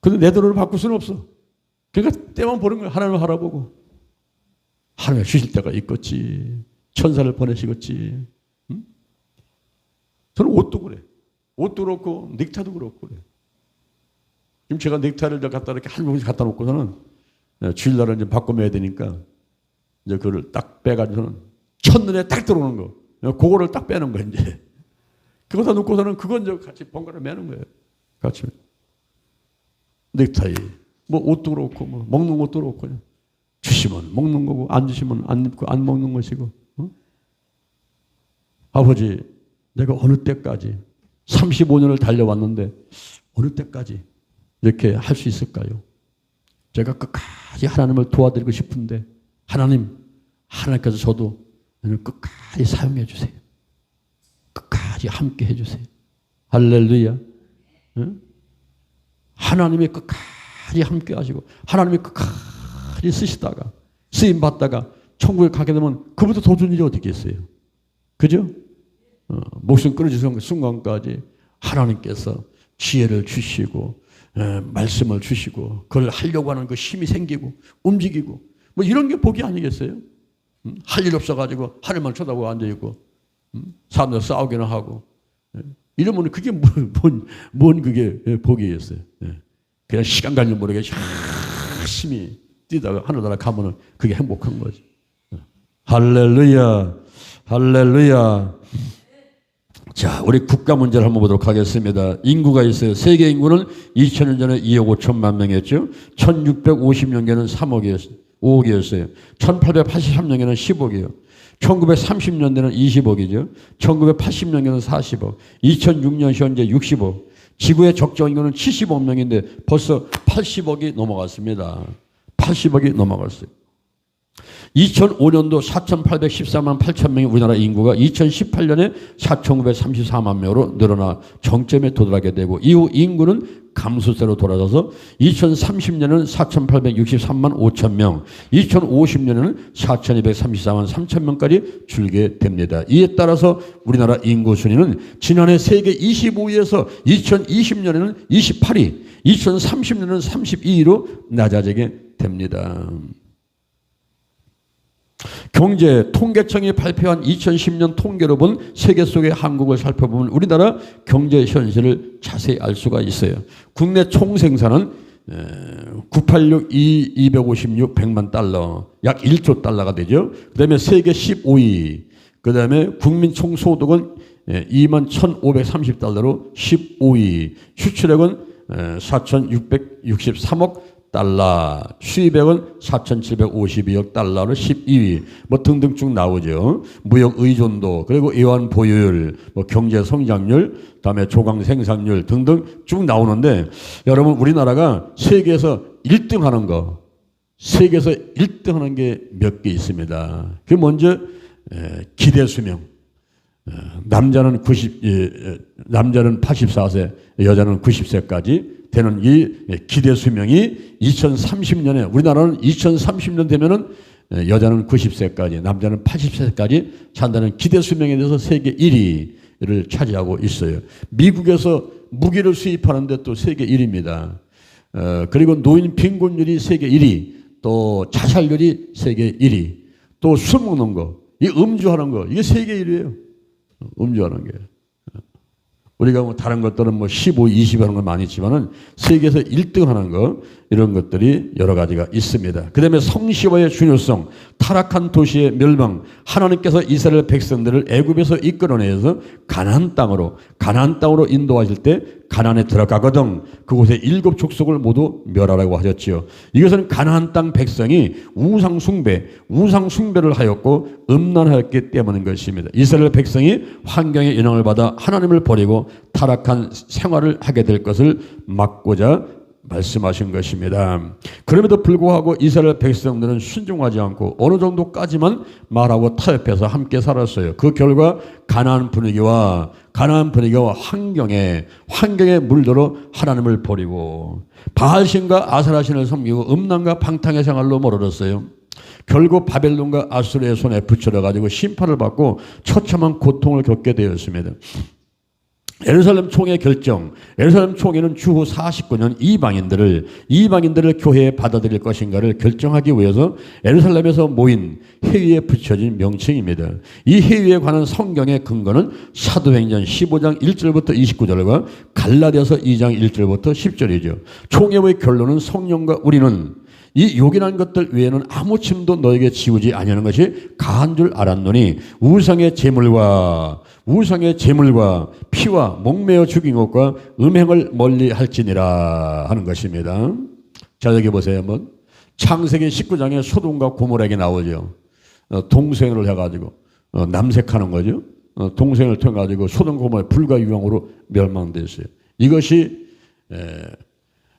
근데 내 돈으로 바꿀 수는 없어. 그러니까 때만 보는 거야. 하나님을 알아보고 하나님이 주실 때가 있겠지. 천사를 보내시겠지. 응? 저는 옷도 그래. 옷도 그렇고 넥타도 그렇고 그래. 지금 제가 넥타이를 갖다 이렇게 한 봉지 갖다 놓고서는 주일날은 이제 바꿔매야 되니까 이제 그걸 딱 빼가지고는 첫눈에 딱 들어오는 거. 그거를 딱 빼는 거야, 이제. 그거 다 놓고서는 그건 이제 같이 번갈아 매는 거예요. 같이. 넥타이. 뭐 옷도 그렇고, 뭐 먹는 것도 그렇고. 주시면 먹는 거고, 안 주시면 안 입고, 안 먹는 것이고. 어? 아버지, 내가 어느 때까지 35년을 달려왔는데 어느 때까지 이렇게 할 수 있을까요? 제가 끝까지 하나님을 도와드리고 싶은데 하나님께서 저도 끝까지 사용해 주세요. 끝까지 함께 해 주세요. 할렐루야. 응? 하나님이 끝까지 함께 하시고 하나님이 끝까지 쓰시다가 쓰임 받다가 천국에 가게 되면 그보다 더 좋은 일이 어디 있겠어요? 그죠? 목숨 끊어지는 순간까지 하나님께서 지혜를 주시고 말씀을 주시고 그걸 하려고 하는 그 힘이 생기고 움직이고 뭐 이런 게 복이 아니겠어요? 할 일 없어가지고 하늘만 쳐다보고 앉아있고 사람들 싸우기는 하고 이러면 그게 뭔 그게 복이겠어요? 그냥 시간 가는 줄 모르게 열심히 뛰다가 하늘나라 가면은 그게 행복한 거지. 할렐루야, 할렐루야. 자, 우리 국가 문제를 한번 보도록 하겠습니다. 인구가 있어요. 세계 인구는 2000년 전에 2억 5천만 명이었죠. 1650년에는 5억이었어요. 1883년에는 10억이요. 1930년대는 20억이죠. 1980년에는 40억. 2006년 현재 60억. 지구의 적정 인구는 75억 명인데 벌써 80억이 넘어갔습니다. 80억이 넘어갔어요. 2005년도 4,814만 8천 명의 우리나라 인구가 2018년에 4,934만 명으로 늘어나 정점에 도달하게 되고 이후 인구는 감소세로 돌아서서 2030년에는 4,863만 5천 명, 2050년에는 4,234만 3천 명까지 줄게 됩니다. 이에 따라서 우리나라 인구 순위는 지난해 세계 25위에서 2020년에는 28위, 2030년에는 32위로 낮아지게 됩니다. 경제 통계청이 발표한 2010년 통계로 본 세계 속의 한국을 살펴보면 우리나라 경제 현실을 자세히 알 수가 있어요. 국내 총생산은 986 100만 달러, 약 1조 달러가 되죠. 그 다음에 세계 15위, 그 다음에 국민 총소득은 2만 1,530달러로 15위, 수출액은 4,663억 달러, 수입액은 4,752억 달러로 12위, 뭐 등등 쭉 나오죠. 무역 의존도, 그리고 애완 보유율, 뭐 경제 성장률, 다음에 조강 생산률 등등 쭉 나오는데, 여러분 우리나라가 세계에서 1등 하는 거, 세계에서 1등 하는 게 몇 개 있습니다. 그게 먼저 기대 수명. 남자는 84세, 여자는 90세까지 되는 이 기대 수명이 2030년에, 우리나라는 2030년 되면은 여자는 90세까지, 남자는 80세까지 산다는 기대 수명에 대해서 세계 1위를 차지하고 있어요. 미국에서 무기를 수입하는데 또 세계 1위입니다. 그리고 노인 빈곤율이 세계 1위, 또 자살률이 세계 1위, 또 술 먹는 거, 이 음주하는 거, 이게 세계 1위예요. 음주하는 게. 우리가 뭐 다른 것들은 뭐 15, 20 하는 건 많이 있지만은 세계에서 1등 하는 거, 이런 것들이 여러 가지가 있습니다. 그 다음에 성시와의 중요성, 타락한 도시의 멸망, 하나님께서 이스라엘 백성들을 애굽에서 이끌어내서 가나안 땅으로 인도하실 때 가나안에 들어가거든 그곳에 7 족속을 모두 멸하라고 하셨지요. 이것은 가나안 땅 백성이 우상 숭배를 하였고 음란하였기 때문인 것입니다. 이스라엘 백성이 환경의 영향을 받아 하나님을 버리고 타락한 생활을 하게 될 것을 막고자 말씀하신 것입니다. 그럼에도 불구하고 이스라엘 백성들은 순종하지 않고 어느 정도까지만 말하고 타협해서 함께 살았어요. 그 결과 가나안 분위기와 환경에 물들어 하나님을 버리고 바알신과 아세라신을 섬기고 음란과 방탕의 생활로 멀어졌어요. 결국 바벨론과 아수르의 손에 붙여져 가지고 심판을 받고 처참한 고통을 겪게 되었습니다. 예루살렘 총회 결정. 예루살렘 총회는 추후 49년 이방인들을 교회에 받아들일 것인가를 결정하기 위해서 예루살렘에서 모인 회의에 붙여진 명칭입니다. 이 회의에 관한 성경의 근거는 사도행전 15장 1절부터 29절과 갈라디아서 2장 1절부터 10절이죠. 총회의 결론은 성령과 우리는 이 요긴한 것들 외에는 아무 침도 너에게 지우지 아니하는 것이 가한 줄 알았노니 우상의 제물과 피와 목매어 죽인 것과 음행을 멀리 할지니라 하는 것입니다. 자, 여기 보세요. 한번 창세기 19장에 소돔과 고모라에게 나오죠. 동생을 해가지고 남색하는 거죠. 동생을 통해 가지고 소돔 고모라의 불과 유황으로 멸망됐어요. 이것이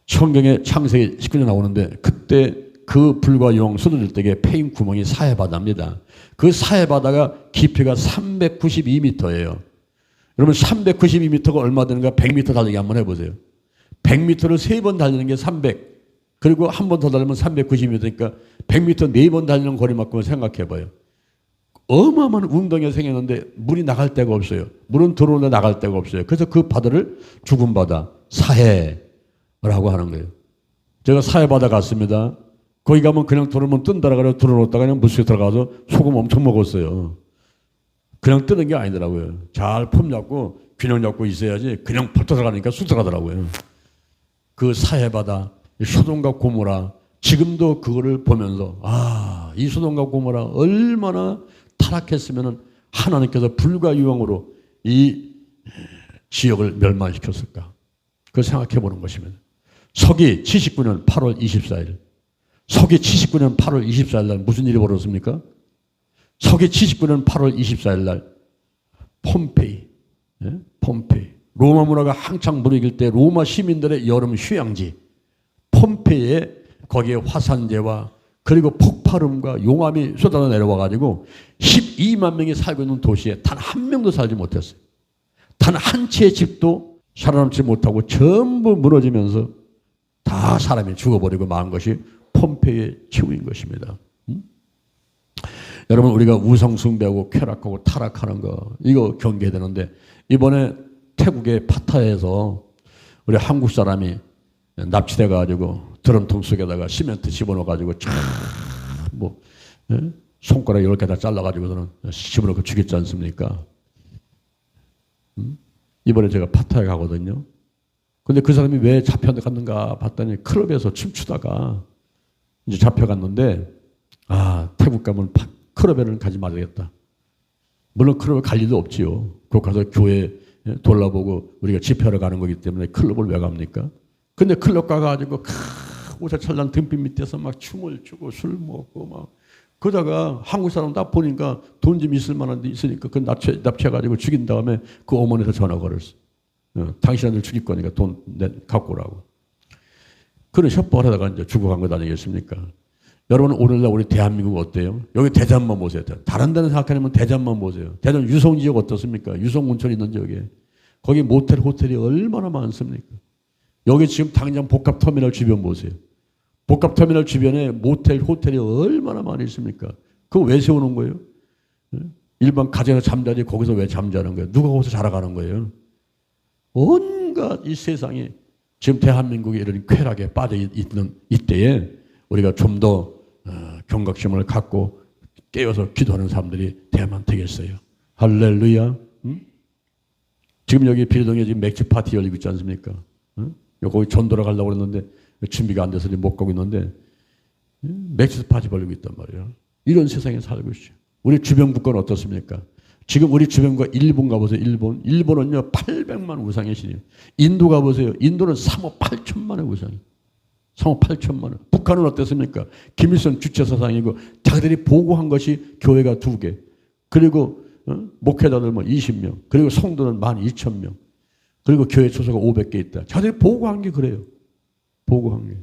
성경에 창세기 19장 나오는데 그때 그 불과 유황 쏟아질 때에 패인 구멍이 사해바다입니다. 그 사해바다가 깊이가 392m예요. 여러분 392m가 얼마 되는가? 100m 달리기 한번 해보세요. 100m를 3번 달리는 게 300, 그리고 한 번 더 달리면 392m니까 100m 4번 달리는 거리만큼을 생각해봐요. 어마어마한 웅덩이가 생겼는데 물이 나갈 데가 없어요. 물은 들어오는데 나갈 데가 없어요. 그래서 그 바다를 죽은 바다, 사해라고 하는 거예요. 제가 사해바다 갔습니다. 거기 가면 그냥 들어오면 뜬다라 그래서 들어놓다가 그냥 물속에 들어가서 소금 엄청 먹었어요. 그냥 뜨는 게 아니더라고요. 잘 폼 잡고 균형 잡고 있어야지 그냥 펄떡 들어가니까 쑥 들어가더라고요. 그 사해바다, 소돔과 고모라, 지금도 그거를 보면서 이 소돔과 고모라 얼마나 타락했으면 하나님께서 불과 유황으로 이 지역을 멸망시켰을까. 그걸 생각해 보는 것입니다. 서기 79년 8월 24일. 서기 79년 8월 24일 날 무슨 일이 벌어졌습니까? 서기 79년 8월 24일 날 폼페이. 로마 문화가 한창 무르익을 때 로마 시민들의 여름 휴양지 폼페이에 거기에 화산재와 그리고 폭발음과 용암이 쏟아져 내려와 가지고 12만 명이 살고 있는 도시에 단 한 명도 살지 못했어요. 단 한 채의 집도 살아남지 못하고 전부 무너지면서 다 사람이 죽어버리고 만 것이 폼페이의 최후인 것입니다. 여러분 우리가 우상 숭배하고 쾌락하고 타락하는 거 이거 경계해야 되는데 이번에 태국의 파타야에서 우리 한국 사람이 납치돼 가지고 드럼통 속에다가 시멘트 집어넣어 가지고 손가락 10개 다 잘라 가지고서는 집어넣고 죽였지 않습니까? 이번에 제가 파타야 가거든요. 근데 그 사람이 왜 잡혀갔는가 봤더니 클럽에서 춤추다가 이제 잡혀갔는데 태국 가면 클럽에는 가지 말아야겠다. 물론 클럽에 갈 일도 없지요. 그 가서 교회 돌아보고 우리가 집회하러 가는 거기 때문에 클럽을 왜 갑니까? 근데 클럽 가가지고 호사철난 등빛 밑에서 막 춤을 추고 술 먹고 막 그러다가 한국 사람 딱 보니까 돈 좀 있을 만한 데 있으니까 그 납치해가지고 죽인 다음에 그 어머니한테 전화 걸었어. 당신한테 죽일 거니까 돈 갖고 오라고. 그런 협박을 하다가 이제 죽어간 것 아니겠습니까? 여러분 오늘날 우리 대한민국 어때요? 여기 대전만 보세요. 다른 데는 생각하면 대전만 보세요. 대전 유성 지역 어떻습니까? 유성 온천 있는 지역에. 거기 모텔 호텔이 얼마나 많습니까? 여기 지금 당장 복합터미널 주변 보세요. 복합터미널 주변에 모텔 호텔이 얼마나 많이 있습니까? 그거 왜 세우는 거예요? 일반 가정에서 잠자지 거기서 왜 잠자는 거예요? 누가 거기서 자라가는 거예요? 온갖 이 세상이 지금 대한민국이 이런 쾌락에 빠져 있는 이때에 우리가 좀 더 경각심을 갖고 깨어서 기도하는 사람들이 되면 되겠어요. 할렐루야. 지금 여기 비례동에 지금 맥주 파티 열리고 있지 않습니까? 거기 전도로 가려고 그랬는데 준비가 안 돼서 못 가고 있는데 맥주 파티 벌리고 있단 말이에요. 이런 세상에 살고 있어요. 우리 주변 국가는 어떻습니까? 지금 우리 주변과 일본 가보세요. 일본은요 800만 우상의 신이에요. 인도 가보세요. 인도는 3억 8천만의 우상이에요. 3억 8천만 원. 북한은 어땠습니까? 김일성 주체 사상이고 자기들이 보고한 것이 교회가 2개. 그리고 목회자들 뭐 20명. 그리고 성도는 12,000명. 그리고 교회 초소가 500개 있다. 자기들이 보고한 게 그래요. 보고한 게.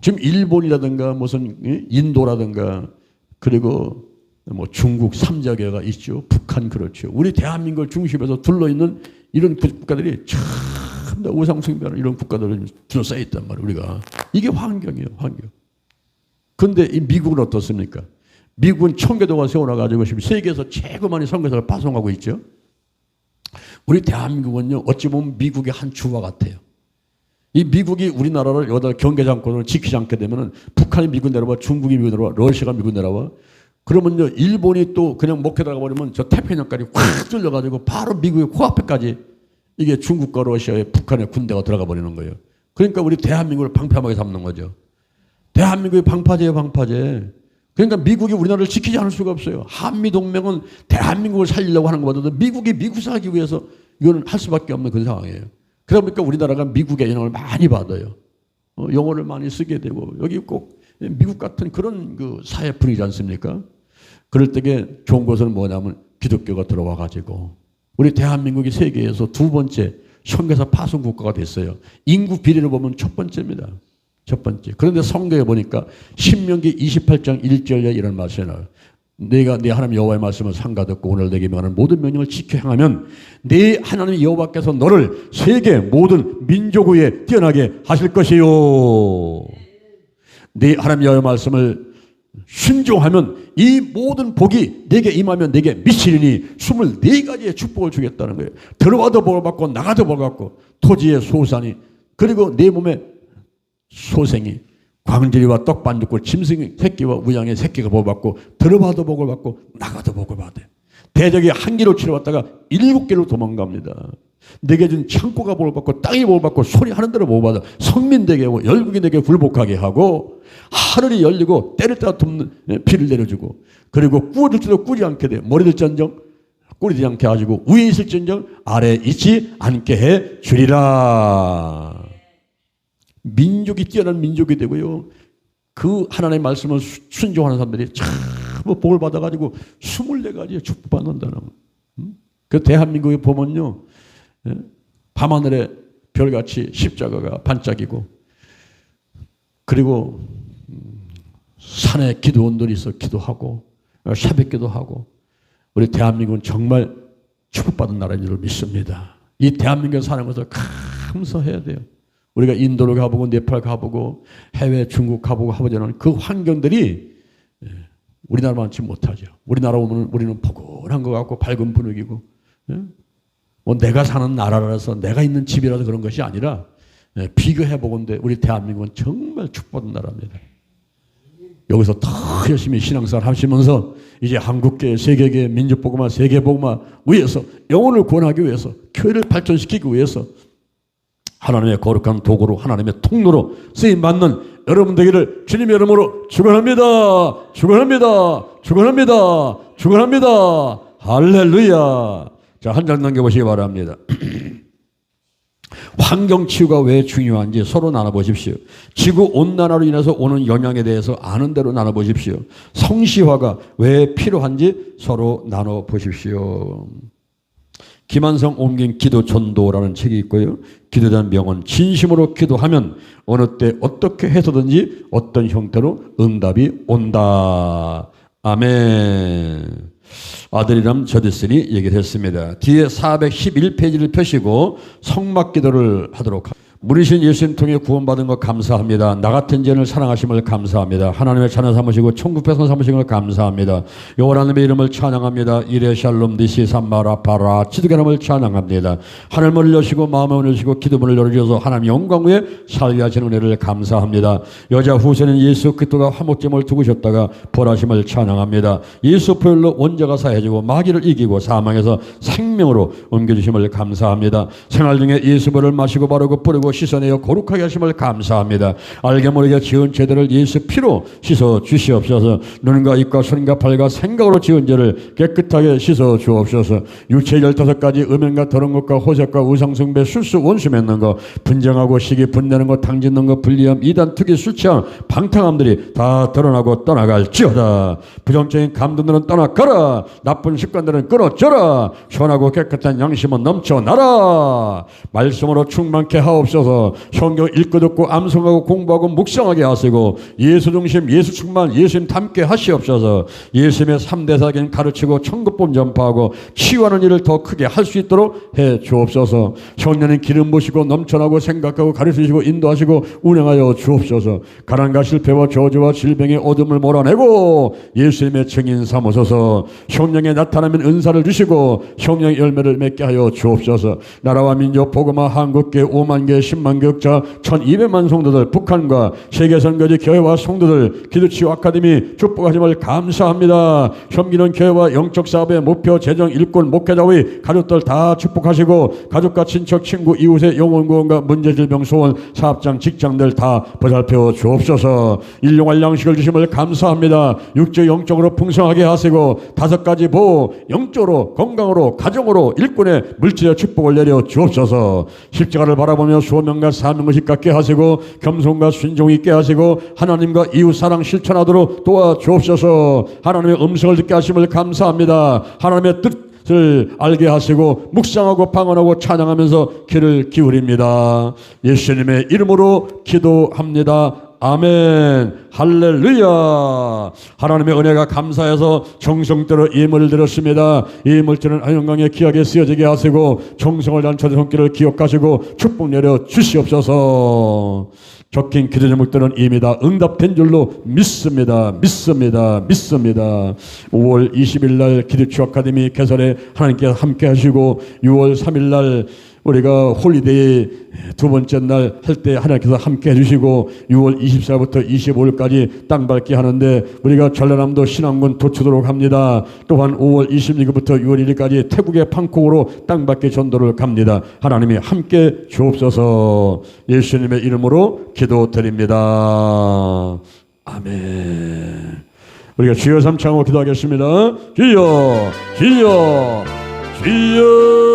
지금 일본이라든가 무슨 인도라든가 그리고 뭐 중국 3자계가 있죠. 북한 그렇죠. 우리 대한민국을 중심에서 둘러있는 이런 국가들이 참 우상 숭배하는 이런 국가들을 둘러싸여 있단 말이에요. 우리가. 이게 환경이에요. 환경. 그런데 이 미국은 어떻습니까? 미국은 청교도가 세워놔가지고 지금 세계에서 최고 많이 선교사를 파송하고 있죠. 우리 대한민국은요 어찌 보면 미국의 한 주와 같아요. 이 미국이 우리나라를 여기다 경계장권을 지키지 않게 되면은 북한이 미국 내려와, 중국이 미국 내려와, 러시아가 미국 내려와. 그러면요 일본이 또 그냥 목회다가 버리면 저 태평양까지 확 뚫려가지고 바로 미국의 코앞에까지 이게 중국과 러시아의 북한의 군대가 들어가 버리는 거예요. 그러니까 우리 대한민국을 방패하게 잡는 거죠. 대한민국이 방파제예요, 방파제. 그러니까 미국이 우리나라를 지키지 않을 수가 없어요. 한미동맹은 대한민국을 살리려고 하는 것보다도 미국이 미국 살기 위해서 이거는 할 수밖에 없는 그런 상황이에요. 그러다 보니까 우리나라가 미국의 영향을 많이 받아요. 영어를 많이 쓰게 되고 여기 꼭 미국 같은 그런 그 사회 분위기지 않습니까? 그럴 때에 좋은 것은 뭐냐면 기독교가 들어와 가지고 우리 대한민국이 세계에서 2번째 선교사 파송 국가가 됐어요. 인구 비례로 보면 첫 번째입니다. 첫 번째. 그런데 성경에 보니까 신명기 28장 1절에 이런 말씀이 나와요. 내가 네 하나님 여호와의 말씀을 삼가 듣고 오늘 내게 명하는 모든 명령을 지켜 행하면 네 하나님 여호와께서 너를 세계 모든 민족 위에 뛰어나게 하실 것이요. 네 하나님 여호와의 말씀을 순종하면 이 모든 복이 내게 임하면 내게 미치리니 24가지의 축복을 주겠다는 거예요. 들어와도 복을 받고 나가도 복을 받고 토지의 소산이 그리고 내 몸에 소생이 광질이와 떡반죽과 짐승의 새끼와 우양의 새끼가 복을 받고 들어와도 복을 받고 나가도 복을 받아요. 대적이 한 개로 치러왔다가 7개로 도망갑니다. 내게 준 창고가 복을 받고 땅이 복을 받고 소리하는 대로 복을 받아 성민 되게 하고 열국이 되게 굴복하게 하고 하늘이 열리고 때를 따라 돕는 비를 내려주고 그리고 꾸어줄지도 꾸지 않게 돼 머리 들전정 꿀이지 않게 하시고 위에 있을전정 아래에 있지 않게 해 주리라. 민족이 뛰어난 민족이 되고요. 그 하나님의 말씀을 순종하는 사람들이 참 복을 받아가지고 24가지의 축복받는다는 거예요. 그 대한민국에 보면요. 밤하늘에 별같이 십자가가 반짝이고 그리고 산에 기도원들이 있어 기도하고 새벽기도 하고 우리 대한민국은 정말 축복받은 나라인 줄 믿습니다. 이 대한민국에 사는 것을 감사해야 돼요. 우리가 인도를 가보고 네팔 가보고 해외 중국 가보고 하보자는 그 환경들이 우리나라만치 못하죠. 우리나라 오면 우리는 포근한 것 같고 밝은 분위기고 뭐 내가 사는 나라라서 내가 있는 집이라서 그런 것이 아니라 비교해보건대 우리 대한민국은 정말 축복받은 나라입니다. 여기서 더 열심히 신앙생활 하시면서 이제 한국계, 세계계, 민족복음화, 세계복음화 위해서 영혼을 구원하기 위해서 교회를 발전시키기 위해서 하나님의 거룩한 도구로 하나님의 통로로 쓰임받는 여러분 되기를 주님의 이름으로 축원합니다. 축원합니다. 축원합니다. 축원합니다. 할렐루야. 자, 한 장 넘겨보시기 바랍니다. 환경치유가 왜 중요한지 서로 나눠보십시오. 지구온난화로 인해서 오는 영향에 대해서 아는 대로 나눠보십시오. 성시화가 왜 필요한지 서로 나눠보십시오. 김한성 옮긴 기도 전도라는 책이 있고요. 기도된 명언, 진심으로 기도하면 어느 때 어떻게 해서든지 어떤 형태로 응답이 온다. 아멘. 아들이람 저 됐으니 얘기를 했습니다. 뒤에 411페이지를 펴시고 성막 기도를 하도록 합니다. 물이신 예수님 통해 구원받은 것 감사합니다. 나 같은 죄인을 사랑하심을 감사합니다. 하나님의 자녀 삼으시고 천국 백성 삼으신 걸 감사합니다. 여호와 하나님의 이름을 찬양합니다. 이레 샬롬 디시 삼마라 바라 지두게람을 찬양합니다. 하늘문을 여시고 마음을 여시고 기도문을 열어주셔서 하나님 영광 위에 살게 하시는 은혜를 감사합니다. 여자 후세는 예수 그리스도가 화목제물 두고셨다가 벌하심을 찬양합니다. 예수 보혈로 원죄가 사해지고 마귀를 이기고 사망에서 생명으로 옮겨주심을 감사합니다. 생활 중에 예수 보혈을 마시고 바르고 뿌리고 씻어내어 거룩하게 하심을 감사합니다. 알게 모르게 지은 죄들을 예수 피로 씻어 주시옵소서. 눈과 입과 손과 발과 생각으로 지은 죄를 깨끗하게 씻어 주옵소서. 육체 15가지 음행과 더러운 것과 호색과 우상숭배 술수 원수 맺는 것 분쟁하고 시기 분내는 것 당짓는 것 불리함 이단 투기 술취함 방탕함들이 다 드러나고 떠나갈지어다. 부정적인 감동들은 떠나가라. 나쁜 습관들은 끊어져라. 선하고 깨끗한 양심은 넘쳐나라. 말씀으로 충만케 하옵소서. 성경 읽고 듣고 암송하고 공부하고 묵상하게 하시고 예수 중심 예수 충만 예수님 닮게 하시옵소서. 예수님의 3대 사기는 가르치고 천국본 전파하고 치유하는 일을 더 크게 할 수 있도록 해 주옵소서. 성령님 기름 부시고 넘쳐나고 생각하고 가르치시고 인도하시고 운행하여 주옵소서. 가난과 실패와 저주와 질병의 어둠을 몰아내고 예수님의 증인 삼으소서. 성령의 나타나면 은사를 주시고 성령의 열매를 맺게 하여 주옵소서. 나라와 민족 복음화 한국계 5만 개 10만 교육자 1200만 성도들 북한과 세계선교지 교회와 성도들 기도치유 아카데미 축복하심을 감사합니다. 섬기는 교회와 영적 사업의 목표 재정 일꾼 목회자의 가족들 다 축복하시고 가족과 친척 친구 이웃의 영혼 구원과 문제 질병 소원 사업장 직장들 다 보살펴 주옵소서. 일용할 양식을 주심을 감사합니다. 육적 영적으로 풍성하게 하시고 5가지 보호 영적으로 건강으로 가정으로 일꾼의 물질의 축복을 내려 주옵소서. 십자가를 바라보며 소명과 사명을 갖게 하시고 겸손과 순종 있게 하시고 하나님과 이웃 사랑 실천하도록 도와주옵소서. 하나님의 음성을 듣게 하심을 감사합니다. 하나님의 뜻을 알게 하시고 묵상하고 방언하고 찬양하면서 귀를 기울입니다. 예수님의 이름으로 기도합니다. 아멘. 할렐루야. 하나님의 은혜가 감사해서 정성대로 예물을 드렸습니다. 이 물질은 영광에 귀하게 쓰여지게 하시고 정성을 다한 저의 손길을 기억하시고 축복 내려 주시옵소서. 적힌 기도 제목들은 이미 다 응답된 줄로 믿습니다. 5월 20일 날 기도치유 아카데미 개설에 하나님께서 함께 하시고 6월 3일 날 우리가 홀리데이 두 번째 날 할 때 하나님께서 함께 해주시고 6월 24일부터 25일까지 땅밟기 하는데 우리가 전라남도 신안군 도초도로 갑니다. 또한 5월 26일부터 6월 1일까지 태국의 방콕으로 땅밟기 전도를 갑니다. 하나님이 함께 주옵소서. 예수님의 이름으로 기도드립니다. 아멘. 우리가 주여 삼창으로 기도하겠습니다. 주여 주여 주여.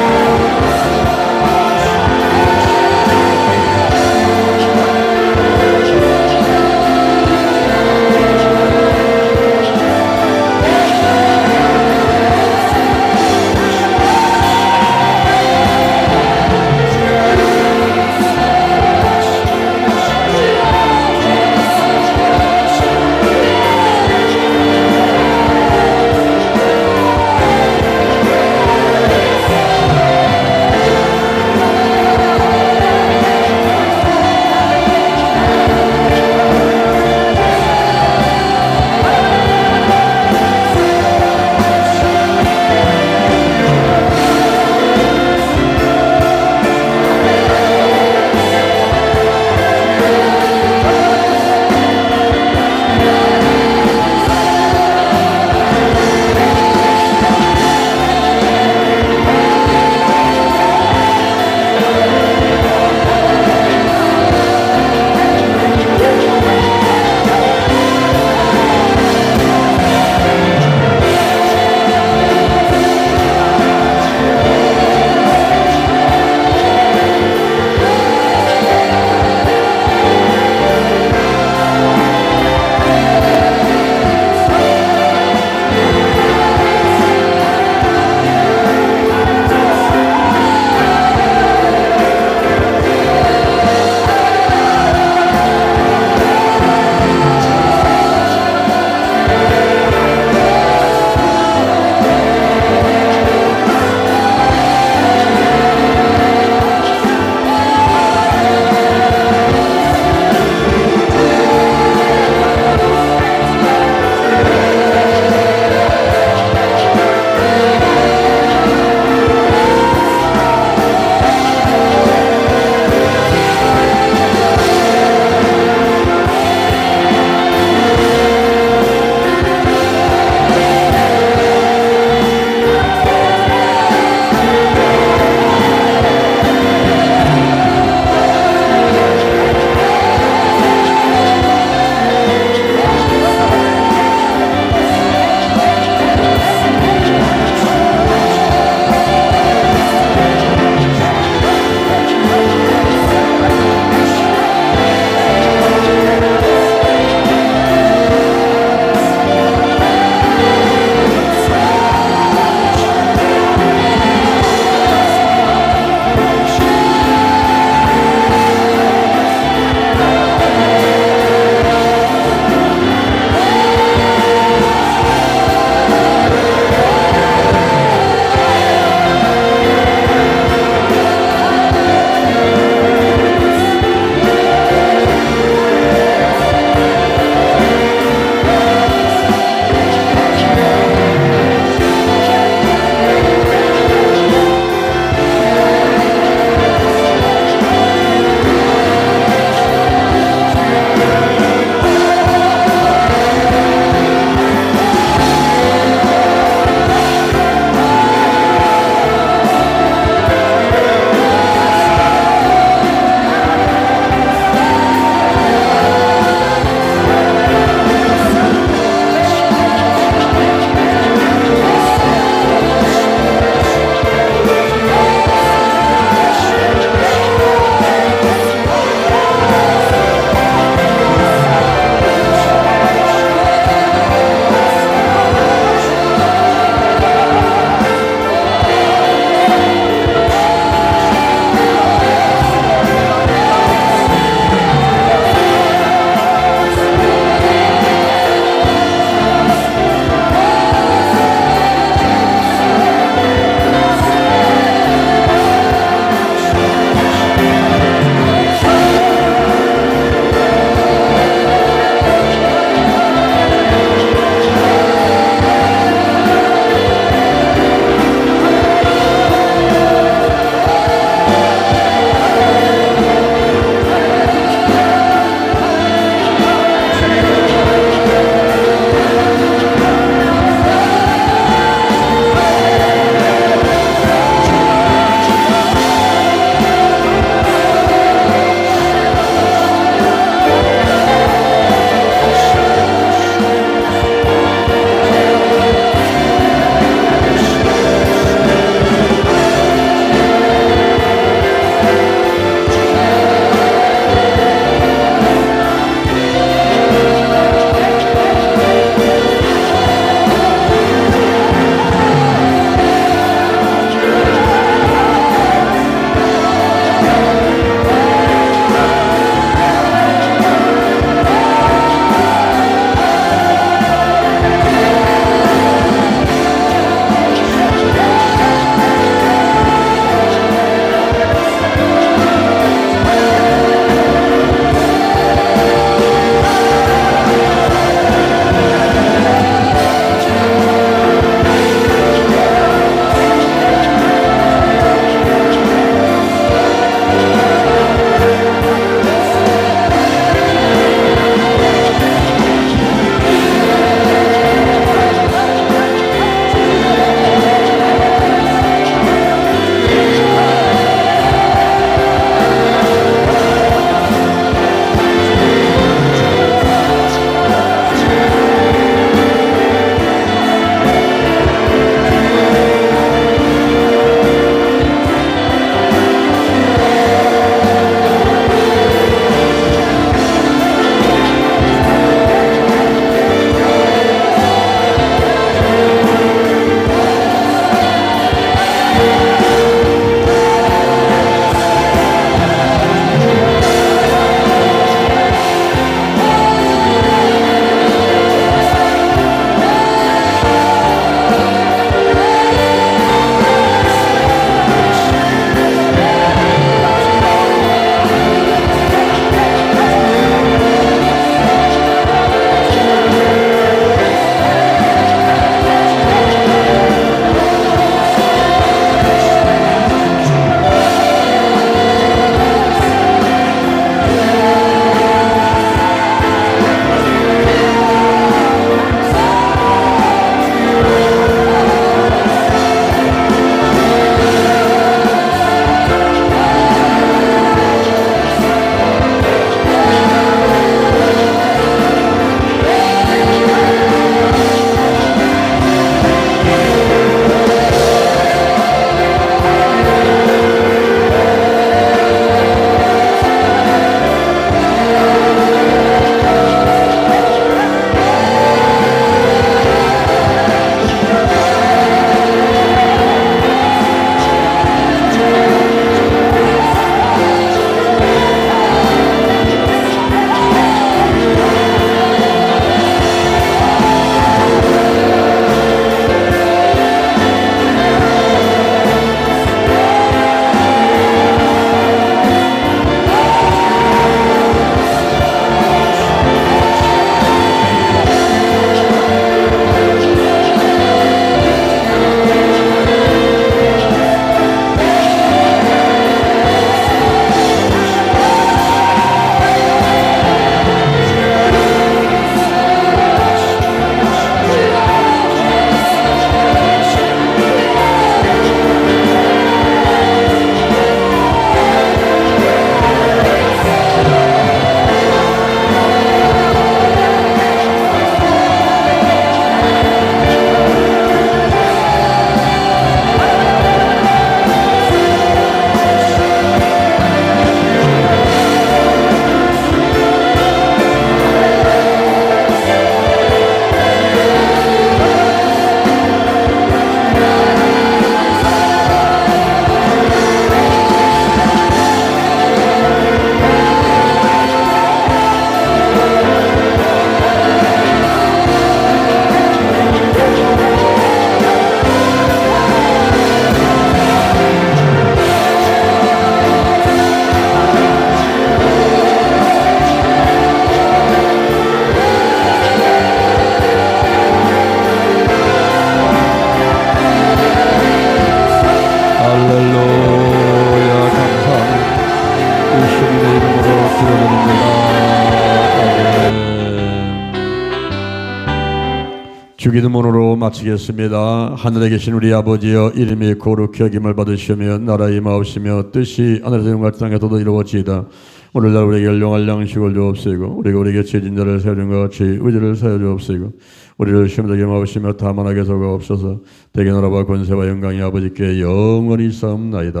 주기도문으로 마치겠습니다. 하늘에 계신 우리 아버지여, 이름이 거룩히 여김을 받으시며 나라의 마옵시며 뜻이 하늘에서 같이 땅에서도 이루어지이다. 오늘날 우리에게 일용할 양식을 주옵시고 우리가 우리에게 죄진 자를 사하는 것 같이 의지를 사하여 주옵시고 우리를 시험하게 마옵시며 다만 악에 속아옵소서. 대개 나라와 권세와 영광이 아버지께 영원히 있사옵나이다.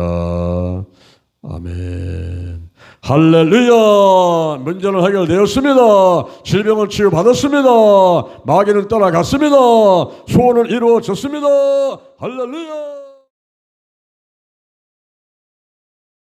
아멘. 할렐루야. 문제는 해결되었습니다. 질병을 치유받았습니다. 마귀는 떠나갔습니다. 소원은 이루어졌습니다. 할렐루야.